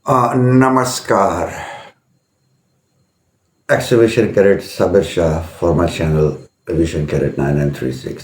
Namaskar, Excavation Cadet Sabir Shah for my channel Vision Cadet 9936.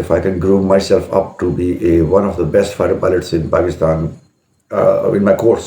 if I can groom myself up to be one of the best fighter pilots in Pakistan, in my course,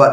but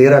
13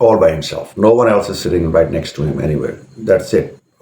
all by himself. No one else is sitting right next to him anywhere. That's it.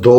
2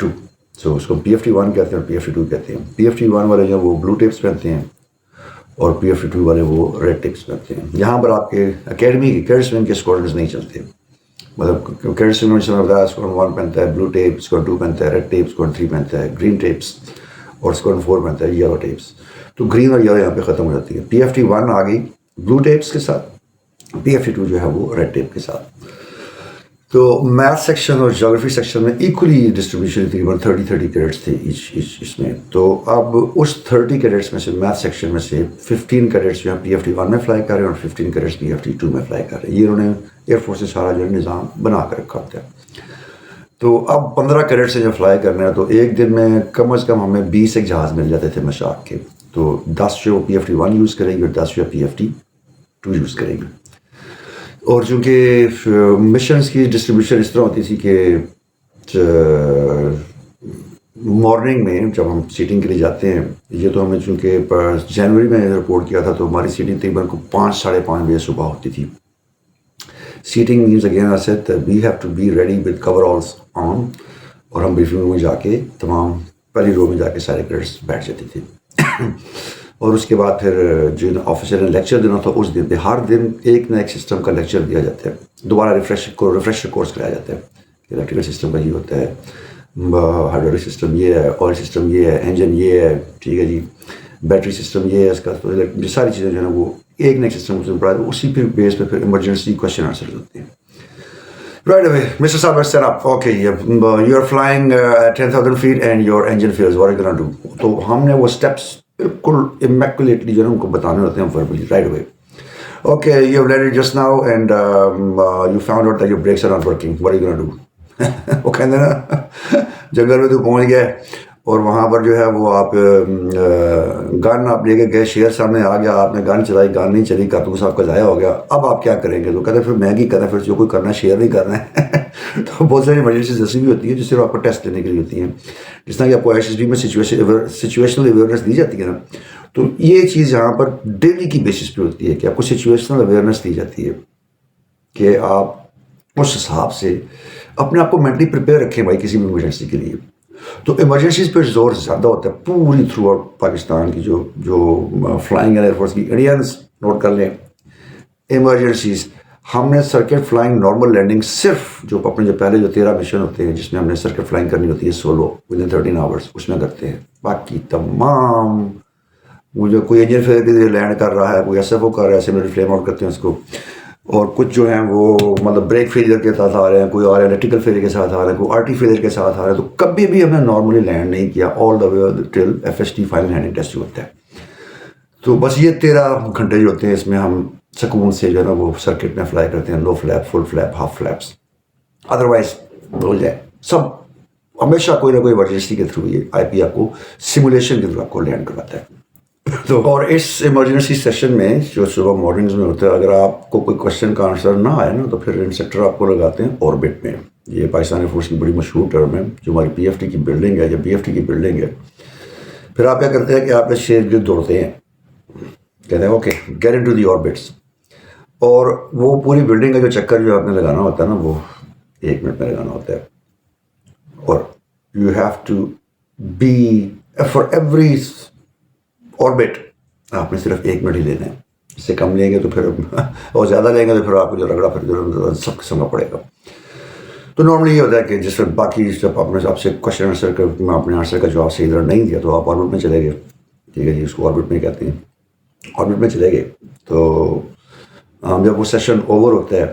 2। تو اس کو PFT1 کہتے ہیں اور PFT2 کہتے ہیں. PFT1 والے جو وہ بلو ٹیپس پہنتے ہیں اور PFT2 والے وہ ریڈ ٹیپس پہنتے ہیں. یہاں پر آپ کے اکیڈمی کے کیڈ سوئنگ کے اسکواڈرنز نہیں چلتے. مطلب کیڈ سوئنگ میں بتایا اسکواڈرن 1 پہنتا ہے بلو ٹیپ، اسکواڈرن 2 پہنتا ہے ریڈ ٹیپ، اسکواڈرن 3 پہنتا ہے گرین ٹیپس اور اسکواڈرن 4 پہنتا ہے یلو ٹیپس. تو گرین اور یلو یہاں پہ ختم ہو جاتی ہے. PFT1 آ گئی بلو ٹیپس کے ساتھ، PFT2 جو ہے وہ ریڈ ٹیپ کے ساتھ. تو میتھ سیکشن اور جیوگرافی سیکشن میں ایکولی ڈسٹریبیوشن تقریباً 30 کریڈٹس تھے اس میں. تو اب اس 30 کریڈٹس میں سے میتھ سیکشن میں سے 15 کریڈٹس جو ہیں PFT1 میں فلائی کر رہے ہیں اور 15 کریڈٹس PFT2 میں فلائی کر رہے ہیں. یہ انہوں نے ایئر فورس سے سارا جو ہے نظام بنا کر رکھا ہوتا ہے. تو اب 15 کریڈٹ سے جو فلائی کرنا ہے تو ایک دن میں کم از کم ہمیں 20 ایک جہاز مل جاتے تھے مشاق کے. تو 10 جو PFT1 یوز کریں گے اور 10 جو PFT2 یوز کریں گے. اور چونکہ مشنز کی ڈسٹریبیوشن اس طرح ہوتی تھی کہ مارننگ میں جب ہم سیٹنگ کے لیے جاتے ہیں، یہ تو ہمیں چونکہ جنوری میں رپورٹ کیا تھا تو ہماری سیٹنگ تقریباً کو 5 ساڑھے 5 بجے صبح ہوتی تھی. Setting means again I said we have to be ready with coveralls on. اور ہم بریفنگ روم میں جا کے تمام پہلی رو میں جا کے سارے کریڈٹس بیٹھ جاتے تھے. اور اس کے بعد پھر جو آفیسر نے لیکچر دینا تھا اس دن پہ ہر دن ایک نہ ایک سسٹم کا لیکچر دیا جاتا ہے. دوبارہ ریفریشر کورس کرایا جاتا ہے کہ الیکٹریکل سسٹم کا یہ ہوتا ہے، ہائیڈرولک سسٹم یہ ہے، آئل سسٹم یہ ہے، انجن یہ ہے، ٹھیک ہے جی، بیٹری سسٹم یہ ہے اس کا. تو یہ ساری چیزیں جو ہے نا وہ ایک نہ ایک سسٹم اس میں پڑھا ہے. اسی پھر بیس پہ پھر ایمرجنسی کوشچن آنسر ہوتے ہیں. Right away, Mr. Saab has set up. Okay, you're flying at 10,000 feet and your engine fails. What are you going to do? تو ہم نے وہ steps بالکل immaculately جو ہے ان کو بتانے ہوتے ہیں verbally, right away. Okay, you have landed just now and you found out that your brakes are not working. What are you going to do? وہ کہتے ہیں نا جنگل میں تو پہنچ گئے اور وہاں پر جو ہے وہ آپ گن آپ لے کے گئے، شیر سامنے آ گیا، آپ نے گن چلائی، گن نہیں چلی، کارتوس آپ کا ضائع ہو گیا. اب آپ کیا کریں گے؟ تو کہتے ہیں پھر مہنگی کرنا، پھر جو کوئی کرنا ہے شیئر نہیں کرنا ہے. تو بہت ساری ایمرجنسیز ایسی بھی ہوتی ہیں جس سے آپ کو ٹیسٹ لینے کے لیے ہوتی ہیں. جس طرح کہ آپ کو SSB میں سچویشنل اویئرنیس دی جاتی ہے نا، تو یہ چیز یہاں پر ڈیلی کی بیسس پہ ہوتی ہے کہ آپ کو سچویشنل اویئرنیس دی جاتی ہے کہ آپ اس حساب سے اپنے آپ کو مینٹلی پریپیئر رکھیں بھائی کسی بھی ایمرجنسی کے لیے. تو ایمرجنسیز پہ زور زیادہ ہوتا ہے پوری تھرو آؤٹ پاکستان کی جو فلائنگ ایئر فورس کی. انڈینس نوٹ کر لیں ایمرجنسیز. ہم نے سرکٹ فلائنگ نارمل لینڈنگ صرف جو اپنے جو پہلے جو 13 مشن ہوتے ہیں جس میں ہم نے سرکٹ فلائنگ کرنی ہوتی ہے سولو ودن 13 آورس اس میں کرتے ہیں. باقی تمام وہ جو کوئی انجن فیلئر کے لیے لینڈ کر رہا ہے، کوئی SFO کر رہا ہے، سیمولر فلیم آؤٹ کرتے ہیں اس کو. اور کچھ جو ہیں وہ مطلب بریک فیلئر کے ساتھ آ رہے ہیں، کوئی آ رہا ہے الیکٹریکل فیلئر کے ساتھ آ رہا ہے، کوئی RT فیلئر کے ساتھ آ رہا ہے. تو کبھی بھی ہم نے نارملی لینڈ نہیں کیا آل the way till FST final landing test جو ہوتا ہے. تو بس یہ 13 گھنٹے جو ہوتے ہیں اس میں ہم سکون سے جو ہے نا وہ سرکٹ میں فلائی کرتے ہیں، لو فلیپ، فل فلیپ، ہاف فلیپس. ادروائز بھول جائے سب. ہمیشہ کوئی نہ کوئی ایمرجنسی کے تھرو یہ IP آپ کو سیمولیشن کے تھرو آپ کو لینڈ کرواتا ہے. تو اور اس ایمرجنسی سیشن میں جو صبح مارننگز میں ہوتا ہے، اگر آپ کو کوئی کوشچن کا آنسر نہ آئے نا تو پھر انسٹرکٹر آپ کو لگاتے ہیں آربٹ میں. یہ پاکستانی فورس کی بڑی مشہور ٹرم ہے جو ہماری PFT کی بلڈنگ ہے یا BFT کی بلڈنگ ہے. پھر آپ کیا کرتے ہیں کہ آپ اس شیر جو دوڑتے ہیں، کہتے ہیں okay get into the orbits. اور وہ پوری بلڈنگ کا جو چکر جو آپ نے لگانا ہوتا ہے نا وہ 1 منٹ میں لگانا ہوتا ہے. اور you have to be for every orbit آپ نے صرف 1 منٹ ہی لینا ہے. اس سے کم لیں گے تو پھر اور زیادہ لیں گے تو پھر آپ کو جو رگڑا پھر جو سب قسم کا پڑے گا. تو نارملی یہ ہوتا ہے کہ جس وقت باقی جب آپ سے کوشچن آنسر کا میں اپنے آنسر کا جواب صحیح طرح نہیں دیا تو آپ آربٹ میں چلے گئے. ٹھیک ہے جی، اس کو آربٹ میں کہتے ہیں. آربٹ میں چلے گئے تو جب وہ سیشن اوور ہوتا ہے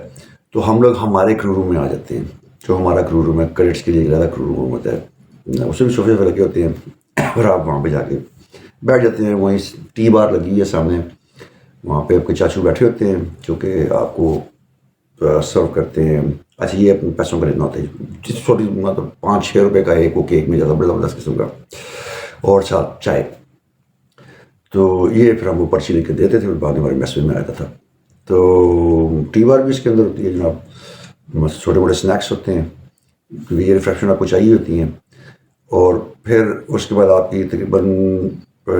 تو ہم لوگ ہمارے کرو روم میں آ جاتے ہیں. جو ہمارا کرو روم ہے کریڈٹس کے لیے زیادہ کرو روم ہوتا ہے، اس میں بھی صوفے لگے ہوتے ہیں. پھر آپ وہاں پہ جا کے بیٹھ جاتے ہیں. وہیں ٹی بار لگی ہے سامنے، وہاں پہ آپ کے چاچو بیٹھے ہوتے ہیں جو کہ آپ کو سرو کرتے ہیں. اچھا یہ اپنے پیسوں کا اتنا ہوتا ہے جس چھوٹی مطلب 5-6 روپے کا ایک وہ کیک میں جاتا بڑا زبردست قسم کا، اور ساتھ چائے. تو یہ پھر ہم کو پرچی لے کے دیتے تھے. بعد میں ہمارے میسج میں آتا تھا. تو ٹی بار بھی اس کے اندر ہوتی ہے جناب. چھوٹے موٹے اسنیکس ہوتے ہیں کیونکہ یہ ریفریشمنٹ آپ کو چاہیے ہوتی ہیں. اور پھر اس کے بعد آپ کی تقریباً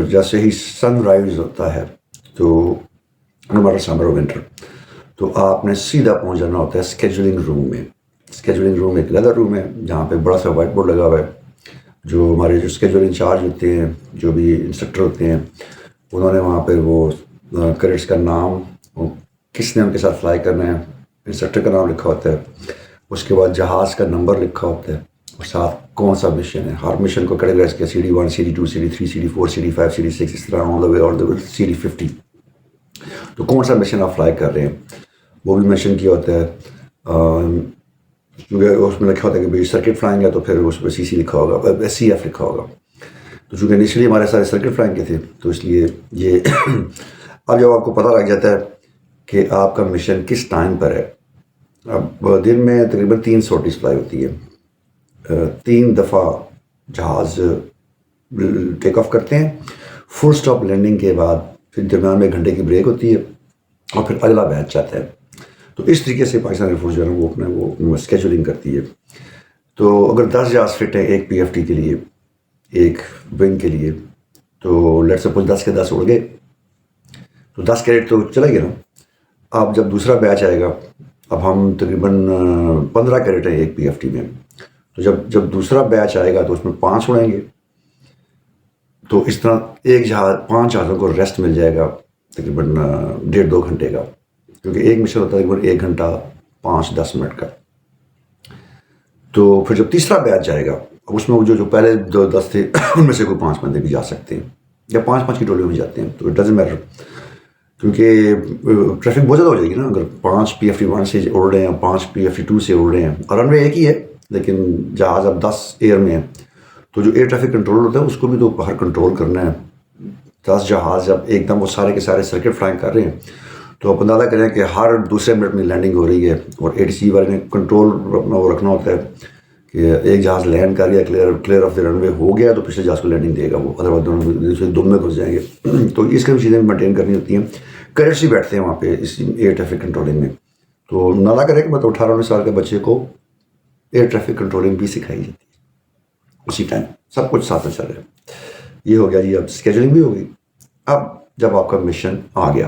جیسے ہی سن رائز ہوتا ہے تو ہمارا سمر اور ونٹر تو آپ نے سیدھا پہنچ جانا ہوتا ہے اسکیجولنگ روم میں. اسکیجولنگ روم ایک لیدر روم ہے جہاں پہ بڑا سا وائٹ بورڈ لگا ہوا ہے جو ہمارے جو اسکیجول انچارج ہوتے ہیں، جو بھی انسٹرکٹر ہوتے ہیں، انہوں نے وہاں پہ وہ کریڈٹس کا نام، کس نے ان کے ساتھ فلائی کرنا ہے، انسٹرکٹر کا نام لکھا ہوتا ہے، اس کے بعد جہاز کا نمبر لکھا ہوتا ہے، اور ساتھ کون سا مشن ہے. ہر مشن کو کیٹیگرائز کیا، CD1 CD2 CD3 CD4 CD5 CD6، اس طرح آل دا وے CD50. تو کون سا مشن آپ فلائی کر رہے ہیں وہ بھی مینشن کیا ہوتا ہے. کیونکہ اس میں لکھا ہوتا ہے کہ بھائی سرکٹ فلائنگ ہے تو پھر اس پہ CC لکھا ہوگا، CF لکھا ہوگا. تو چونکہ انیشلی ہمارے سارے سرکٹ فلائنگ کے تھے تو اس لیے یہ اب جب آپ کو پتہ لگ جاتا ہے کہ آپ کا مشن کس ٹائم پر ہے. اب دن میں تقریباً 3 سورٹیز فلائی ہوتی ہے، 3 دفعہ جہاز ٹیک آف کرتے ہیں، فل سٹاپ لینڈنگ کے بعد پھر درمیان میں 1 گھنٹے کی بریک ہوتی ہے اور پھر اگلا بیچ جاتا ہے. تو اس طریقے سے پاکستان ایئر فورس جو ہے نا وہ اپنا وہ اسکیجولنگ کرتی ہے. تو اگر 10 جہاز فٹ ہیں ایک PFT کے لیے، ایک ونگ کے لیے، تو لیٹ سپوز 10 کے 10 اڑ گئے تو 10 کیرٹ تو چلے گئے نا. اب جب دوسرا بیچ آئے گا، اب ہم تقریباً 15 کیرٹ ہیں ایک PFT میں، تو جب دوسرا بیچ آئے گا تو اس میں 5 اڑیں گے. تو اس طرح ایک جہاز 5 جہازوں کو ریسٹ مل جائے گا تقریباً 1.5-2 گھنٹے کا، کیونکہ ایک مشن ہوتا ہے تقریباً 1 گھنٹہ 5-10 منٹ کا. تو پھر جب تیسرا بیچ جائے گا، اب اس میں جو پہلے 10 تھے ان میں سے کوئی 5 بندے بھی جا سکتے ہیں یا 5 کی ٹولی میں جاتے ہیں، تو اٹ ڈزنٹ میٹر، کیونکہ ٹریفک بہت زیادہ ہو جائے گی نا. اگر 5 PFT1 سے اڑ رہے ہیں، 5 PFT2 سے اڑ رہے ہیں، اور رن وے ایک ہی ہے لیکن جہاز اب 10 ایئر میں ہیں، تو جو ایئر ٹریفک کنٹرول ہوتا ہے اس کو بھی تو باہر کنٹرول کرنا ہے. 10 جہاز جب ایک دم وہ سارے کے سارے سرکٹ فلائنگ کر رہے ہیں تو آپ اندازہ کریں کہ ہر دوسرے منٹ میں لینڈنگ ہو رہی ہے، اور ATC والے نے کنٹرول اپنا وہ رکھنا ہوتا ہے کہ ایک جہاز لینڈ کر گیا، کلیئر آف دا رن وے ہو گیا تو پچھلے جہاز کو لینڈنگ دے گا وہ، ادروائز دونوں دم میں گھس جائیں گے. تو اس کی چیزیں مینٹین کرنی ہوتی ہیں. کریڈٹس ہی بیٹھتے ہیں وہاں پہ اس ایئر ٹریفک کنٹرولنگ میں. تو نالا کرے کہ مطلب 18-19 سال کے بچے کو ایئر ٹریفک کنٹرولنگ بھی سکھائی جاتی ہے اسی ٹائم، سب کچھ ساتھ میں چل رہا ہے. یہ ہو گیا جی، اب اسکیجولنگ بھی ہو گئی. اب جب آپ کا مشن آ گیا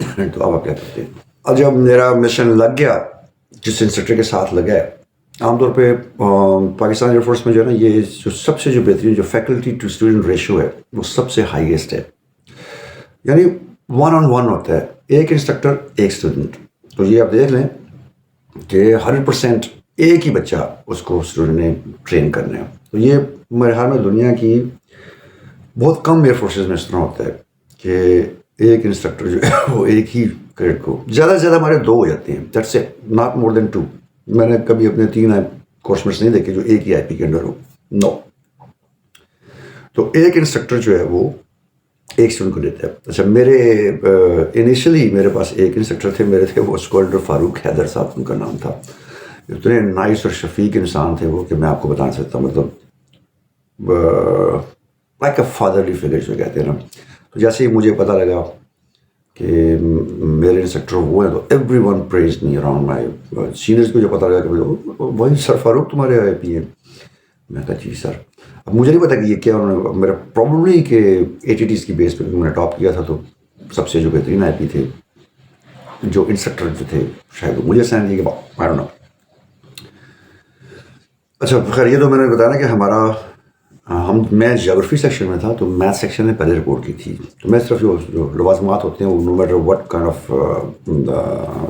تو اب آپ کیا کرتے ہیں. اب جب میرا مشن لگ گیا، جس انسٹرکٹر کے ساتھ لگا ہے، عام طور پہ پاکستان ایئر فورس میں جو ہے نا، یہ جو سب سے جو بہترین جو فیکلٹی ٹو اسٹوڈنٹ ریشو ہے وہ سب سے ہائیسٹ ہے. یعنی 1-on-1 ہوتا ہے، ایک انسٹرکٹر ایک اسٹوڈنٹ. تو یہ آپ دیکھ لیں کہ 100% ایک ہی بچہ اس کو اسٹوڈنٹ نے ٹرین کرنا ہے. تو یہ میرے خیال میں دنیا کی بہت کم ایئر فورسز میں اس طرح ہوتا ہے کہ ایک انسٹرکٹر جو ہے وہ ایک ہی کریڈٹ کو، زیادہ سے زیادہ ہمارے 2 ہو جاتے ہیں، دیٹس اٹ، ناٹ مور دین 2. میں نے کبھی اپنے 3 کورس میٹس نہیں دیکھے جو ایک ہی IP کے انڈر ہو، نو. تو ایک انسٹرکٹر جو ہے وہ ایک اسٹوڈنٹ کو دیتا ہے. اچھا، میرے انیشلی میرے پاس ایک انسٹرکٹر تھے، میرے تھے وہ اسکوالڈر فاروق حیدر صاحب ان کا نام تھا. اتنے نائس اور شفیق انسان تھے وہ کہ میں آپ کو بتا نہیں سکتا، مطلب لائک اے فادرلی فگر جو کہتے ہیں نا. تو جیسے ہی مجھے پتہ لگا کہ میرے انسٹرکٹر وہ ہیں تو ایوری ون پریز می اراؤنڈ مائی سینئرس کو. جو پتہ لگا کہ وہی سر فاروق تمہارے IP ہیں. میں کہا جی سر. اب مجھے نہیں پتا کہ یہ کیا انہوں نے، میرا پرابلم نہیں کہ ATTs کی بیس پہ میں نے ٹاپ کیا تھا تو سب سے جو بہترین IP تھے جو انسٹرکٹر جو تھے شاید مجھے سین دیے کہ آئی ڈونٹ نو. اچھا خیر، یہ تو میں نے بتایا نا کہ ہمارا میں جیوگرفی سیکشن میں تھا، تو میتھ سیکشن نے پہلے رپورٹ کی تھی. تو میں صرف جو لوازمات ہوتے ہیں وہ no matter what kind of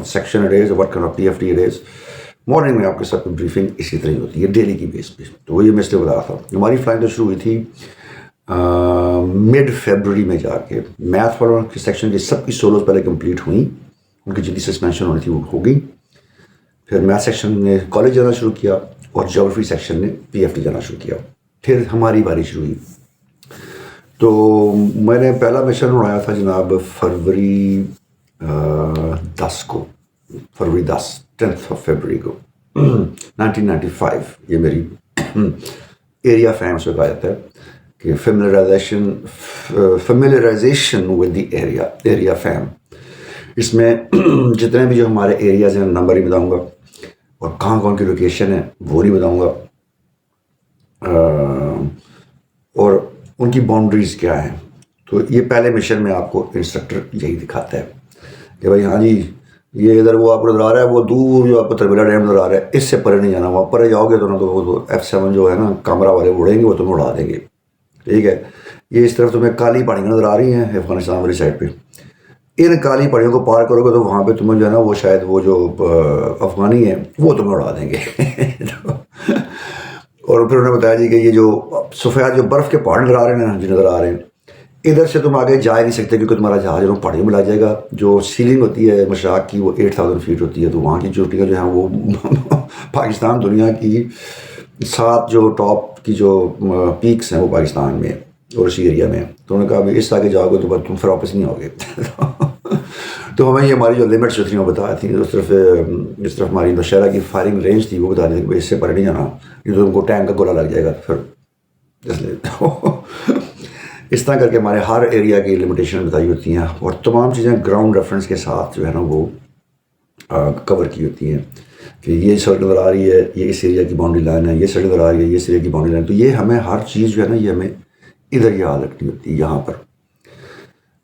section it is, what kind of PFT it is, morning میں آپ کے ساتھ بریفنگ اسی طرح ہی ہوتی ہے ڈیلی کی بیس پہ. تو وہ یہ میں اس لیے بتا رہا تھا. ہماری فلائنگ تو شروع ہوئی تھی مڈ فیبرری میں جا کے. میتھ والوں کے سیکشن کی سب کی سولوز پہلے کمپلیٹ ہوئیں، ان کی جتنی سسپینشن ہونی تھی وہ ہو گئی. پھر میتھ سیکشن نے کالج جانا شروع کیا اور جیوگرفی سیکشن نے PFT جانا شروع کیا. پھر ہماری باری شروع ہوئی. تو میں نے پہلا مشن اڑایا تھا جناب فروری 10 کو، فروری 10 10th آف فیبرری کو 1995. یہ میری ایریا فیم سے کہا جاتا ہے کہ فیملیرائزیشن ود دی ایریا فیم. اس میں جتنے بھی جو ہمارے ایریاز ہیں نمبر ہی بتاؤں گا، اور کہاں کون کی لوکیشن ہے وہ نہیں بتاؤں گا، اور ان کی باؤنڈریز کیا ہیں. تو یہ پہلے مشن میں آپ کو انسٹرکٹر یہی دکھاتا ہے کہ بھائی ہاں جی یہ ادھر وہ آپ کو نظر آ رہا ہے، وہ دور جو آپ کو تربیلا ڈیم نظر آ رہا ہے، اس سے پرے نہیں جانا، وہاں پرے جاؤ گے تو نا تو وہ F7 جو ہے نا کیمرہ والے اڑیں گے، وہ تمہیں اڑا دیں گے. ٹھیک ہے. یہ اس طرف تمہیں کالی پہاڑیاں نظر آ رہی ہیں افغانستان والی سائڈ پہ. ان کالی پہاڑیوں کو پار کرو گے تو وہاں پہ تمہیں جو ہے نا وہ شاید وہ جو افغانی ہیں وہ تمہیں اڑا دیں گے. اور پھر انہوں نے بتایا جی کہ یہ جو سفید جو برف کے پہاڑ نظر آ رہے ہیں جو نظر آ رہے ہیں، ادھر سے تم آگے جا ہی نہیں سکتے کیونکہ تمہارا جہاز جو پہاڑیوں میں لگ جائے گا. جو سیلنگ ہوتی ہے مشاق کی وہ 8000 فیٹ ہوتی ہے، تو وہاں کی چوٹیاں جو ہیں وہ پاکستان دنیا کی 7 جو ٹاپ کی جو پیکس ہیں وہ پاکستان میں اور اسی ایریا میں. تو انہوں نے کہا ابھی اس آگے جاؤ گے تو تم پھر واپس نہیں آؤ گے. تو ہمیں یہ ہماری جو لمٹس جو تھیں وہ بتا تھیں، اس طرف ہماری نوشہرہ کی فائرنگ رینج تھی وہ بتا دی تھی کہ اس سے پرے نہیں جانا، یہ تو تم کو ٹینک کا گولا لگ جائے گا. پھر اس لیے اس طرح کر کے ہمارے ہر ایریا کی لمیٹیشن بتائی ہوتی ہیں، اور تمام چیزیں گراؤنڈ ریفرنس کے ساتھ جو ہے نا وہ کور کی ہوتی ہیں کہ یہ سڑک نظر آ رہی ہے، یہ اس ایریا کی باؤنڈری لائن ہے، یہ سڑک نظر آ رہی ہے، یہ اس ایریا کی باؤنڈری لائن. تو یہ ہمیں ہر چیز جو ہے نا یہ ہمیں ادھر یاد رکھنی ہوتی ہے یہاں پر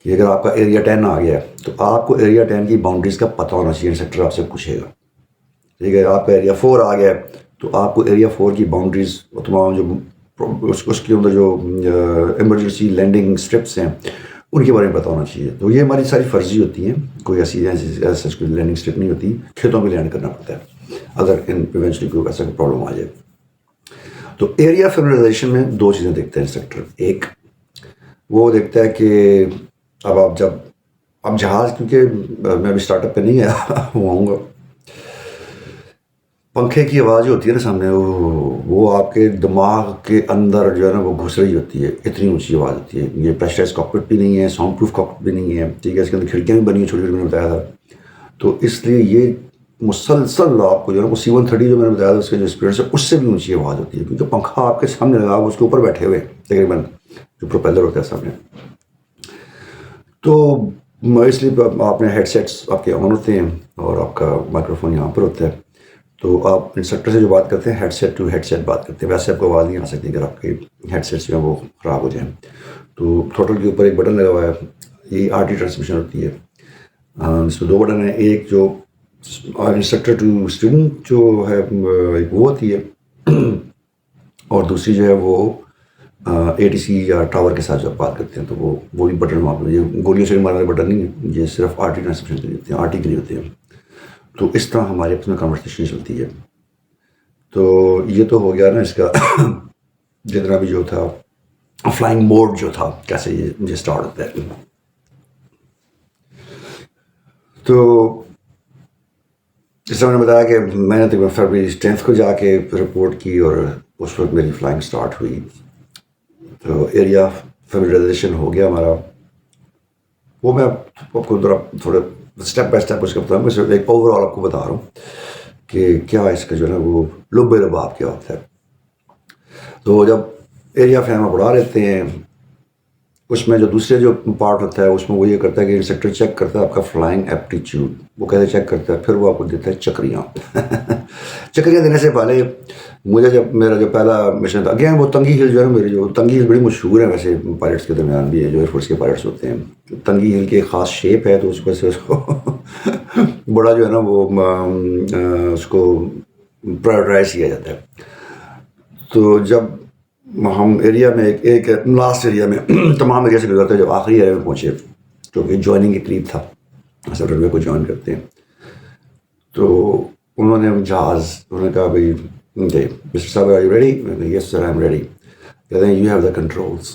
کہ اگر آپ کا ایریا 10 آ گیا ہے تو آپ کو ایریا 10 کی باؤنڈریز کا پتہ ہونا چاہیے. سیکٹر آپ سے پوچھے گا. ٹھیک ہے. آپ کا ایریا 4 آ گیا ہے تو آپ کو ایریا 4 کی باؤنڈریز تمام جو اس کے اندر جو ایمرجنسی لینڈنگ اسٹرپس ہیں ان کے بارے میں پتہ ہونا چاہیے. تو یہ ہماری ساری فرضی ہوتی ہیں، کوئی ایسی سچ کوئی لینڈنگ اسٹرپ نہیں ہوتی، کھیتوں میں لینڈ کرنا پڑتا ہے اگر ایونچولی کوئی ایسا پرابلم آ جائے. تو ایریا فیملرائزیشن میں 2 چیزیں دیکھتے ہیں انسٹرکٹر. ایک وہ دیکھتا ہے کہ اب جہاز، کیونکہ میں ابھی اسٹارٹ اپ پہ نہیں آیا وہ آؤں گا، پنکھے کی آواز جو ہوتی ہے نا سامنے وہ آپ کے دماغ کے اندر جو ہے نا وہ گھس رہی ہوتی ہے، اتنی اونچی آواز ہوتی ہے. یہ پریشرائز کاکپٹ بھی نہیں ہے، ساؤنڈ پروف کاکپٹ بھی نہیں ہے. ٹھیک ہے. اس کے اندر کھڑکیاں بھی بنی ہیں چھوٹی چھوٹی، میں نے بتایا تھا. تو اس لیے یہ مسلسل آپ کو جو ہے نا وہ C-130 جو میں نے بتایا تھا اس کے جو اسپیڈ ہے اس سے بھی اونچی آواز ہوتی ہے، کیونکہ پنکھا آپ کے سامنے لگا، آپ اس کے اوپر بیٹھے ہوئے تقریباً جو پروپیلر ہوتا ہے سامنے. تو اس لیے آپ نے ہیڈ سیٹس آپ کے آن ہوتے ہیں اور آپ کا مائکرو فون یہاں پر ہوتا ہے. تو آپ انسٹرکٹر سے جو بات کرتے ہیں headset to headset بات کرتے ہیں. ویسے آپ کو آواز نہیں آ سکتی اگر آپ کے ہیڈ سیٹس جو ہیں وہ خراب ہو جائیں. تو تھروٹل کے اوپر ایک بٹن لگا ہوا ہے، یہ RT ٹرانسمیشن ہوتی ہے. اس میں 2 بٹن ہیں، ایک جو انسٹرکٹر ٹو اسٹوڈنٹ جو ہے ایک وہ ہوتی ہے، اور دوسری جو ہے وہ ATC یا ٹاور کے ساتھ جو آپ بات کرتے ہیں تو وہ بھی بٹن وہاں پر، یہ گولیوں سے مارنے والے بٹن نہیں ہیں، یہ صرف RT ٹرانسمیشن کے لیے ہوتے ہیں، RT کے لیے ہوتے ہیں. تو اس طرح ہماری اپنا کنورسیشن چلتی ہے. تو یہ تو ہو گیا نا اس کا جتنا بھی جو تھا فلائنگ موڈ جو تھا کیسے یہ اسٹارٹ ہوتا ہے. تو جس طرح میں نے بتایا کہ میں نے تقریباً فروری 10 کو جا کے رپورٹ کی اور اس وقت میری فلائنگ اسٹارٹ ہوئی. تو ایریا فیملرائزیشن ہو گیا ہمارا. وہ میں آپ کو تھوڑا اسٹیپ بائی اسٹیپ اس کا بتاؤں، میں صرف ایک اوور آل آپ کو بتا رہا ہوں کہ کیا اس کا جو ہے نا وہ لب لباب کیا ہوتا ہے. تو جب ایریا فیم آپ اڑا لیتے ہیں اس میں جو دوسرے جو پارٹ ہوتا ہے اس میں وہ یہ کرتا ہے کہ انسٹرکٹر چیک کرتا ہے آپ کا فلائنگ ایپٹیچیوڈ، وہ کیسے چیک کرتا ہے، پھر وہ آپ کو دیتا ہے چکریاں. چکریاں دینے سے پہلے مجھے جب میرا جو پہلا مشن تھا، اگین وہ تنگی ہل جو ہے نا، میری جو تنگی ہل بڑی مشہور ہے ویسے پائلٹس کے درمیان بھی ہے، جو ایئر فورس کے پائلٹس ہوتے ہیں. تنگی ہل کی ایک خاص شیپ ہے تو اس وجہ سے اس کو بڑا جو ہے نا وہ اس کو پرائیورٹائز کیا جاتا ہے. تو جب ہم ایریا میں ایک لاسٹ ایریا میں تمام ایریا سے گزرتے ہیں، جب آخری ایریا میں پہنچے جو کہ جوائننگ کے قریب تھا، سب رنوے کو جوائن کرتے ہیں، تو انہوں نے جہاز انہوں نے کہا بھائی مسٹر صاحب are you ready? Yes sir I am ready. کہتے ہیں یو ہیو دا کنٹرولس.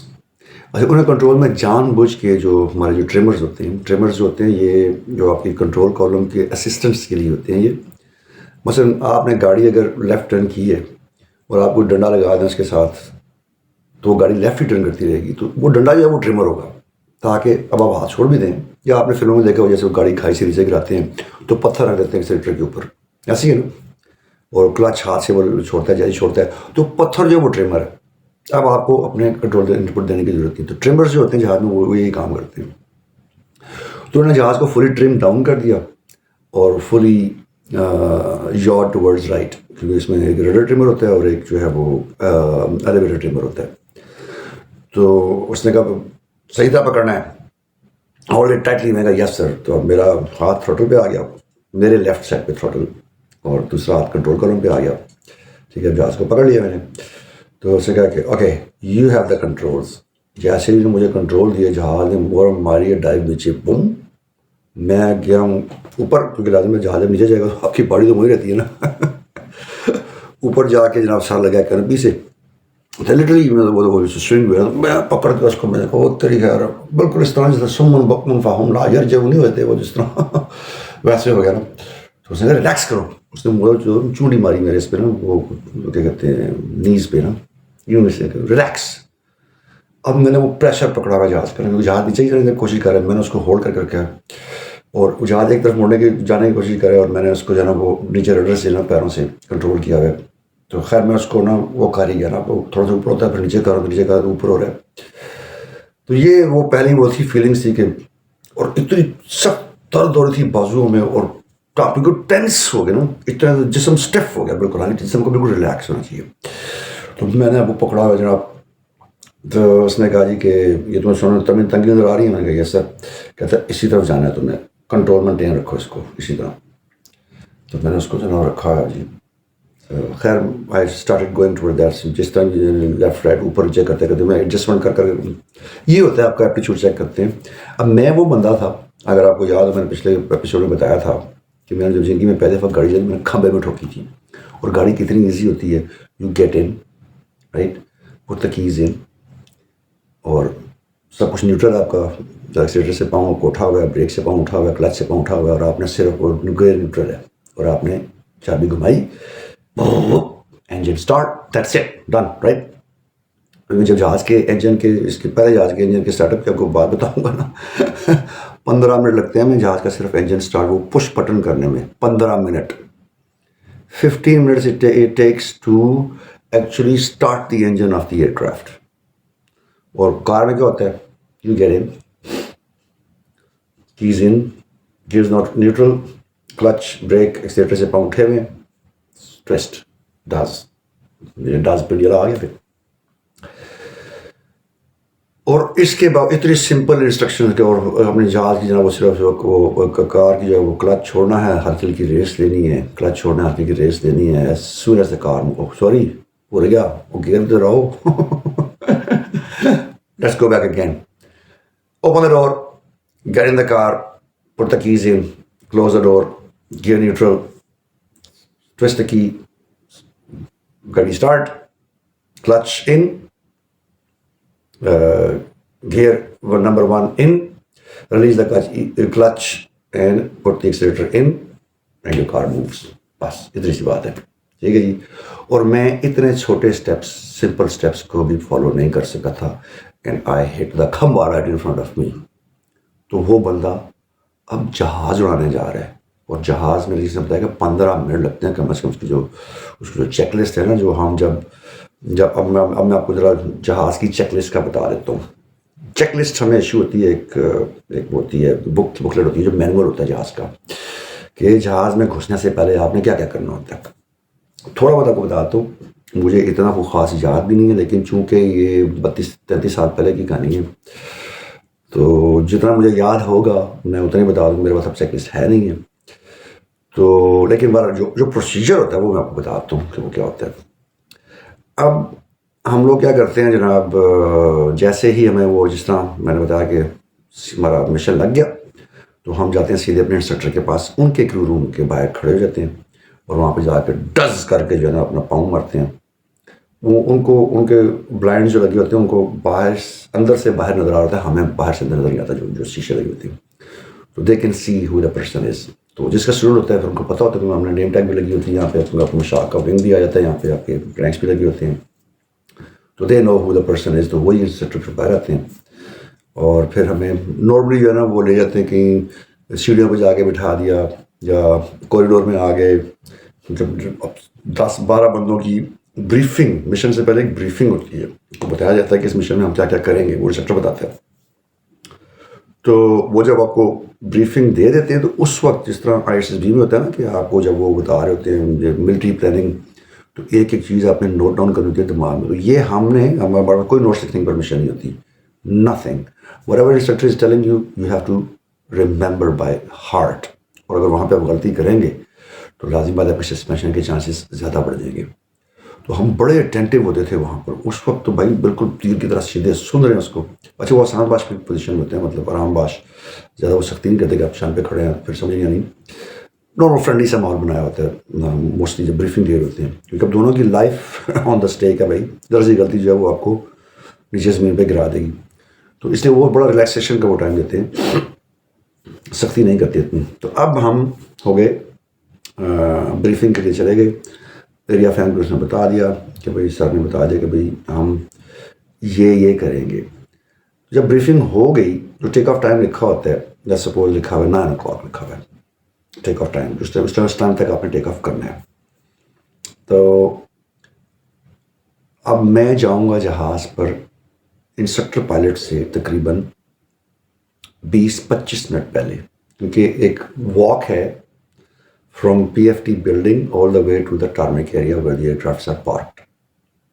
اچھا انہیں کنٹرول میں جان بوجھ کے جو ہمارے جو ٹریمرز ہوتے ہیں یہ جو آپ کی کنٹرول کالم کے اسسٹنٹس کے لیے ہوتے ہیں. یہ مثلا آپ نے گاڑی اگر لیفٹ ٹرن کی ہے اور آپ کو ڈنڈا لگا دیں اس کے ساتھ تو وہ گاڑی لیفٹ ہی ٹرن کرتی رہے گی، تو وہ ڈنڈا جو ہے وہ ٹریمر ہوگا تاکہ اب آپ ہاتھ چھوڑ بھی دیں. یا آپ نے فلموں میں دیکھا ہو جیسے وہ گاڑی کھائی سے نیچے گراتے ہیں تو پتھر رکھ دیتے ہیں ایکسیلیٹر کے اوپر، ایسے ہی ہے نا، اور کلچ ہاتھ سے وہ چھوڑتا ہے جیسے چھوڑتا ہے تو پتھر جو ہے وہ ٹریمر ہے. اب آپ کو اپنے کنٹرول ان پٹ دینے کی ضرورت نہیں. تو ٹریمرز جو ہوتے ہیں جہاز میں وہ یہی کام کرتے ہیں. تو انہوں نے جہاز کو فلی ٹرم ڈاؤن کر دیا اور فلی یارڈ ٹورڈز رائٹ، کیونکہ اس میں ایک ریڈر ٹریمر ہوتا ہے اور ایک جو ہے وہ ایلیویٹر ٹریمر ہوتا ہے. تو اس نے کہا صحیح طرح پکڑنا ہے، اور ٹائٹلی. میں کہا یس سر. تو اب میرا ہاتھ تھروٹل پہ آ گیا، میرے لیفٹ سائڈ پہ تھروٹل اور دوسرا ہاتھ کنٹرول کروں پہ آ گیا. ٹھیک ہے, جہاز کو پکڑ لیا میں نے. تو اس نے کہا کہ okay you have the controls. جیسے ہی مجھے کنٹرول دیا جہاز نے مور ماری ہے ڈائیو نیچے, بم, میں گیا ہوں اوپر, کیونکہ لازم ہے جہاز جب نیچے جائے گا تو آپ کی باڈی تو وہی رہتی ہے نا. اوپر جا کے جناب سر لگا کربی سے لٹرلی وہ سوئنگ ہوئے, میں پکڑ کے اس کو میں نے کہا وہ تیری خیر بالکل اس طرح جس طرح سمن بکمن فاہم لا یار جب نہیں ہوتے وہ جس طرح ویسے ہو گیا نا. تو اس نے کہا ریلیکس کرو. اس نے مجھے جو چونڈی ماری میرے اس پہ نا, وہ کیا کہتے ہیں نیز پہ نا, یوں میں سے ریلیکس. اب میں نے وہ پریشر پکڑا ہوا جہاز کا, جہاز نیچے ہی کرنے کی کوشش کر رہا ہے, میں نے اس کو ہولڈ کر کے اور جہاز ایک طرف موڑنے کی جانے کی کوشش کرے اور میں نے اس کو جو ہے نا وہ نیچے رڈر سے نا پیروں سے کنٹرول کیا ہوا ہے. تو خیر میں اس کو نا وہ کر ہی گیا نا, تھوڑا سا اوپر ہوتا ہے پھر نیچے کرا, نیچے کرا تو اوپر ہو رہا ہے. تو یہ وہ پہلی وہ تھی فیلنگس تھی کہ, اور اتنی سخت درد ہو رہی تھی بازوؤں میں, اور بالکل ٹینس ہو گیا نا, اتنا جسم اسٹیف ہو گیا بالکل, جسم کو بالکل ریلیکس ہونا چاہیے. تو میں نے وہ پکڑا ہوا جناب. تو اس نے کہا جی کہ یہ تمہیں سنو تمہیں تنگی نظر آ رہی ہے. میں نے کہا یس سر. کہتا ہے اسی طرف جانا ہے تمہیں, کنٹرول مینٹین رکھو اس کو اسی طرح. تو میں نے اس کو جو ہے رکھا ہے جی. خیر I started going toward that, جس طرح لیفٹ رائٹ اوپر نیچے کرتے کرتے میں ایڈجسٹمنٹ کر یہ ہوتا ہے آپ کا ایپٹیچیوڈ چیک کرتے ہیں. اب میں وہ بندہ تھا, اگر آپ کو یاد ہو میں نے پچھلے ایپیسوڈ میں بتایا تھا کہ میں نے جب زندگی میں پہلے وقت گاڑی چلائی میں نے کھمبے میں ٹھوکی تھی, اور گاڑی کتنی ایزی ہوتی ہے, you get in right, put the keys in, اور سب کچھ نیوٹرل آپ کا, ایکسیلیٹر سے پاؤں کو اٹھا ہوا ہے, بریک سے پاؤں اٹھا ہوا ہے, کلچ سے پاؤں اٹھا ہوا ہے, اور آپ نے صرف گیئر نیوٹرل ہے, اور آپ نے چابی گھمائی, engine start, that's it, done right. جب جہاز کے انجن کے اس کے پہلے جہاز کے انجن کے اسٹارٹ اپ کی آپ کو بات بتاؤں گا نا 15 منٹ لگتے ہیں ہمیں جہاز کا صرف انجن اسٹارٹ وہ پش بٹن کرنے میں, 15 minute. 15 minutes it takes to actually start the engine of the aircraft. اور کار میں کیا ہوتا ہے, you get in, keys in, gears not neutral, clutch, brake, accelerator سے پاؤں اٹھے ہوئے, twist, does پنڈیلا آ گیا پھر. اور اس کے بعد اتنی سمپل انسٹرکشن کے, اور ہم نے جہاز کی جناب وہ صرف وہ کار کی جو ہے وہ کلچ چھوڑنا ہے, ہلکی ہلکی ریس لینی ہے, کلچ چھوڑنا ہے, ہلکی ہلکی ریس لینی ہے. As soon as the car, sorry بھول گیا, وہ گیئر تو رہو. Let's go back again. Open the door, get in the car, put the keys in, close the door, gear neutral, twist the key, گاڑی start, clutch in, gear number 1 in, release the clutch and put the accelerator in and your car moves. بس اتنی سی بات ہے, ٹھیک ہے جی. اور میں اتنے چھوٹے اسٹیپس, سمپل اسٹیپس کو بھی فالو نہیں کر سکا تھا, and I hit the khamba right in front of me. تو وہ بندہ اب جہاز اڑانے جا رہا ہے, اور جہاز میں جسے بتایا کہ 15 منٹ لگتے ہیں کم از کم. اس کی جو چیک لسٹ ہے نا, جو ہم جب اب میں آپ کو ذرا جہاز کی چیک لسٹ کا بتا دیتا ہوں. چیک لسٹ ہمیں ایشو ہوتی ہے, ایک ہوتی ہے بکلیٹ ہوتی ہے جو مینول ہوتا ہے جہاز کا, کہ جہاز میں گھسنے سے پہلے آپ نے کیا کیا کرنا ہوتا ہے. تھوڑا بہت آپ کو بتاتا ہوں, مجھے اتنا کوئی خاص یاد بھی نہیں ہے, لیکن چونکہ یہ 32-33 سال پہلے کی کہانی ہے, تو جتنا مجھے یاد ہوگا میں اتنا ہی بتا دوں. میرے پاس اب چیک لسٹ ہے نہیں ہے, تو لیکن جو پروسیجر ہوتا ہے وہ میں آپ کو بتاتا ہوں کہ وہ کیا ہوتا ہے. اب ہم لوگ کیا کرتے ہیں جناب, جیسے ہی ہمیں وہ جس طرح میں نے بتایا کہ ہمارا مشن لگ گیا, تو ہم جاتے ہیں سیدھے اپنے انسٹرکٹر کے پاس, ان کے کرو روم کے باہر کھڑے ہو جاتے ہیں, اور وہاں پہ جا کے ڈز کر کے جو ہے نا اپنا پاؤں مارتے ہیں. وہ ان کے بلائنڈ جو لگے ہوتے ہیں ان کو باہر اندر سے باہر نظر آ رہا ہے, ہمیں باہر سے اندر نظر نہیں آتا جو شیشے لگی ہوتی ہیں. تو they can see who the person is. تو جس کا اسٹوڈنٹ ہوتا ہے پھر ان کو پتہ ہوتا ہے کہ ہم نے نیم ٹیگ بھی لگی ہوتی ہے, یہاں پہ آپ کو مشاق کا ونگ بھی آ جاتا ہے, یہاں پہ آپ کے رینکس بھی لگے ہوتے ہیں, تو دے نو ہو دا پرسن از. تو وہی انسٹرکٹر باہر آتے ہیں, اور پھر ہمیں نارملی جو ہے نا وہ لے جاتے ہیں کہیں سیڑھیوں پہ جا کے بٹھا دیا, یا کوریڈور میں آ گئے. جب 10-12 بندوں کی بریفنگ, مشن سے پہلے ایک بریفنگ ہوتی ہے, اس کو بتایا جاتا ہے کہ اس مشن میں ہم کیا کیا کریں گے, وہ انسٹرکٹر بتاتا ہے. تو وہ جب آپ کو بریفنگ دے دیتے ہیں, تو اس وقت جس طرح ISSB میں ہوتا ہے نا کہ آپ کو جب وہ بتا رہے ہوتے ہیں ملٹری پلاننگ, تو ایک ایک چیز آپ نے نوٹ ڈاؤن کرنی ہوتی ہے دماغ میں. تو یہ ہمارے کوئی نوٹس لکھنے کی پرمیشن نہیں ہوتی, nothing. Whatever instructor is telling you, you have to remember by heart. اور اگر وہاں پہ آپ غلطی کریں گے تو لازم بات ہے آپ کے سسپینشن کے چانسز زیادہ بڑھ جائیں گے. تو ہم بڑے اٹینٹیو ہوتے تھے وہاں پر اس وقت. تو بھائی بالکل تیر کی طرح سیدھے سن رہے ہیں اس کو. اچھا وہ آسان باش کی پوزیشن ہوتے ہیں, مطلب آرام باش, زیادہ وہ سختی نہیں کرتے کہ آپ شان پہ کھڑے ہیں پھر سمجھ نہیں آنی. نارمل فرینڈلی سا ماحول بنایا ہوتا ہے موسٹلی جب بریفنگ دے ہوتے ہیں, کیونکہ اب دونوں کی لائف آن دا اسٹیک ہے بھائی. درجی غلطی جو ہے وہ آپ کو نیچے زمین پہ گرا دے گی. تو اس لیے وہ بڑا ریلیکسیشن کا وہ ٹائم دیتے ہیں, سختی نہیں کرتے اتنی. تو اب ہم ہو گئے بریفنگ کے لیے چلے گئے. ایریا فین کو اس نے بتا دیا کہ بھائی سر نے بتا دیا کہ بھائی ہم یہ کریں گے. جب بریفنگ ہو گئی جو ٹیک آف ٹائم لکھا ہوتا ہے, جیسے سپوز لکھا ہوا ہے 9 o'clock لکھا ہوا ہے ٹیک آف ٹائم, اس ٹائم تک آپ نے ٹیک آف کرنا ہے. تو اب میں جاؤں گا جہاز پر انسٹرکٹر پائلٹ سے تقریباً 20-25 منٹ پہلے, کیونکہ ایک واک ہے from P F T building all the way to the tarmac area where the aircrafts are parked,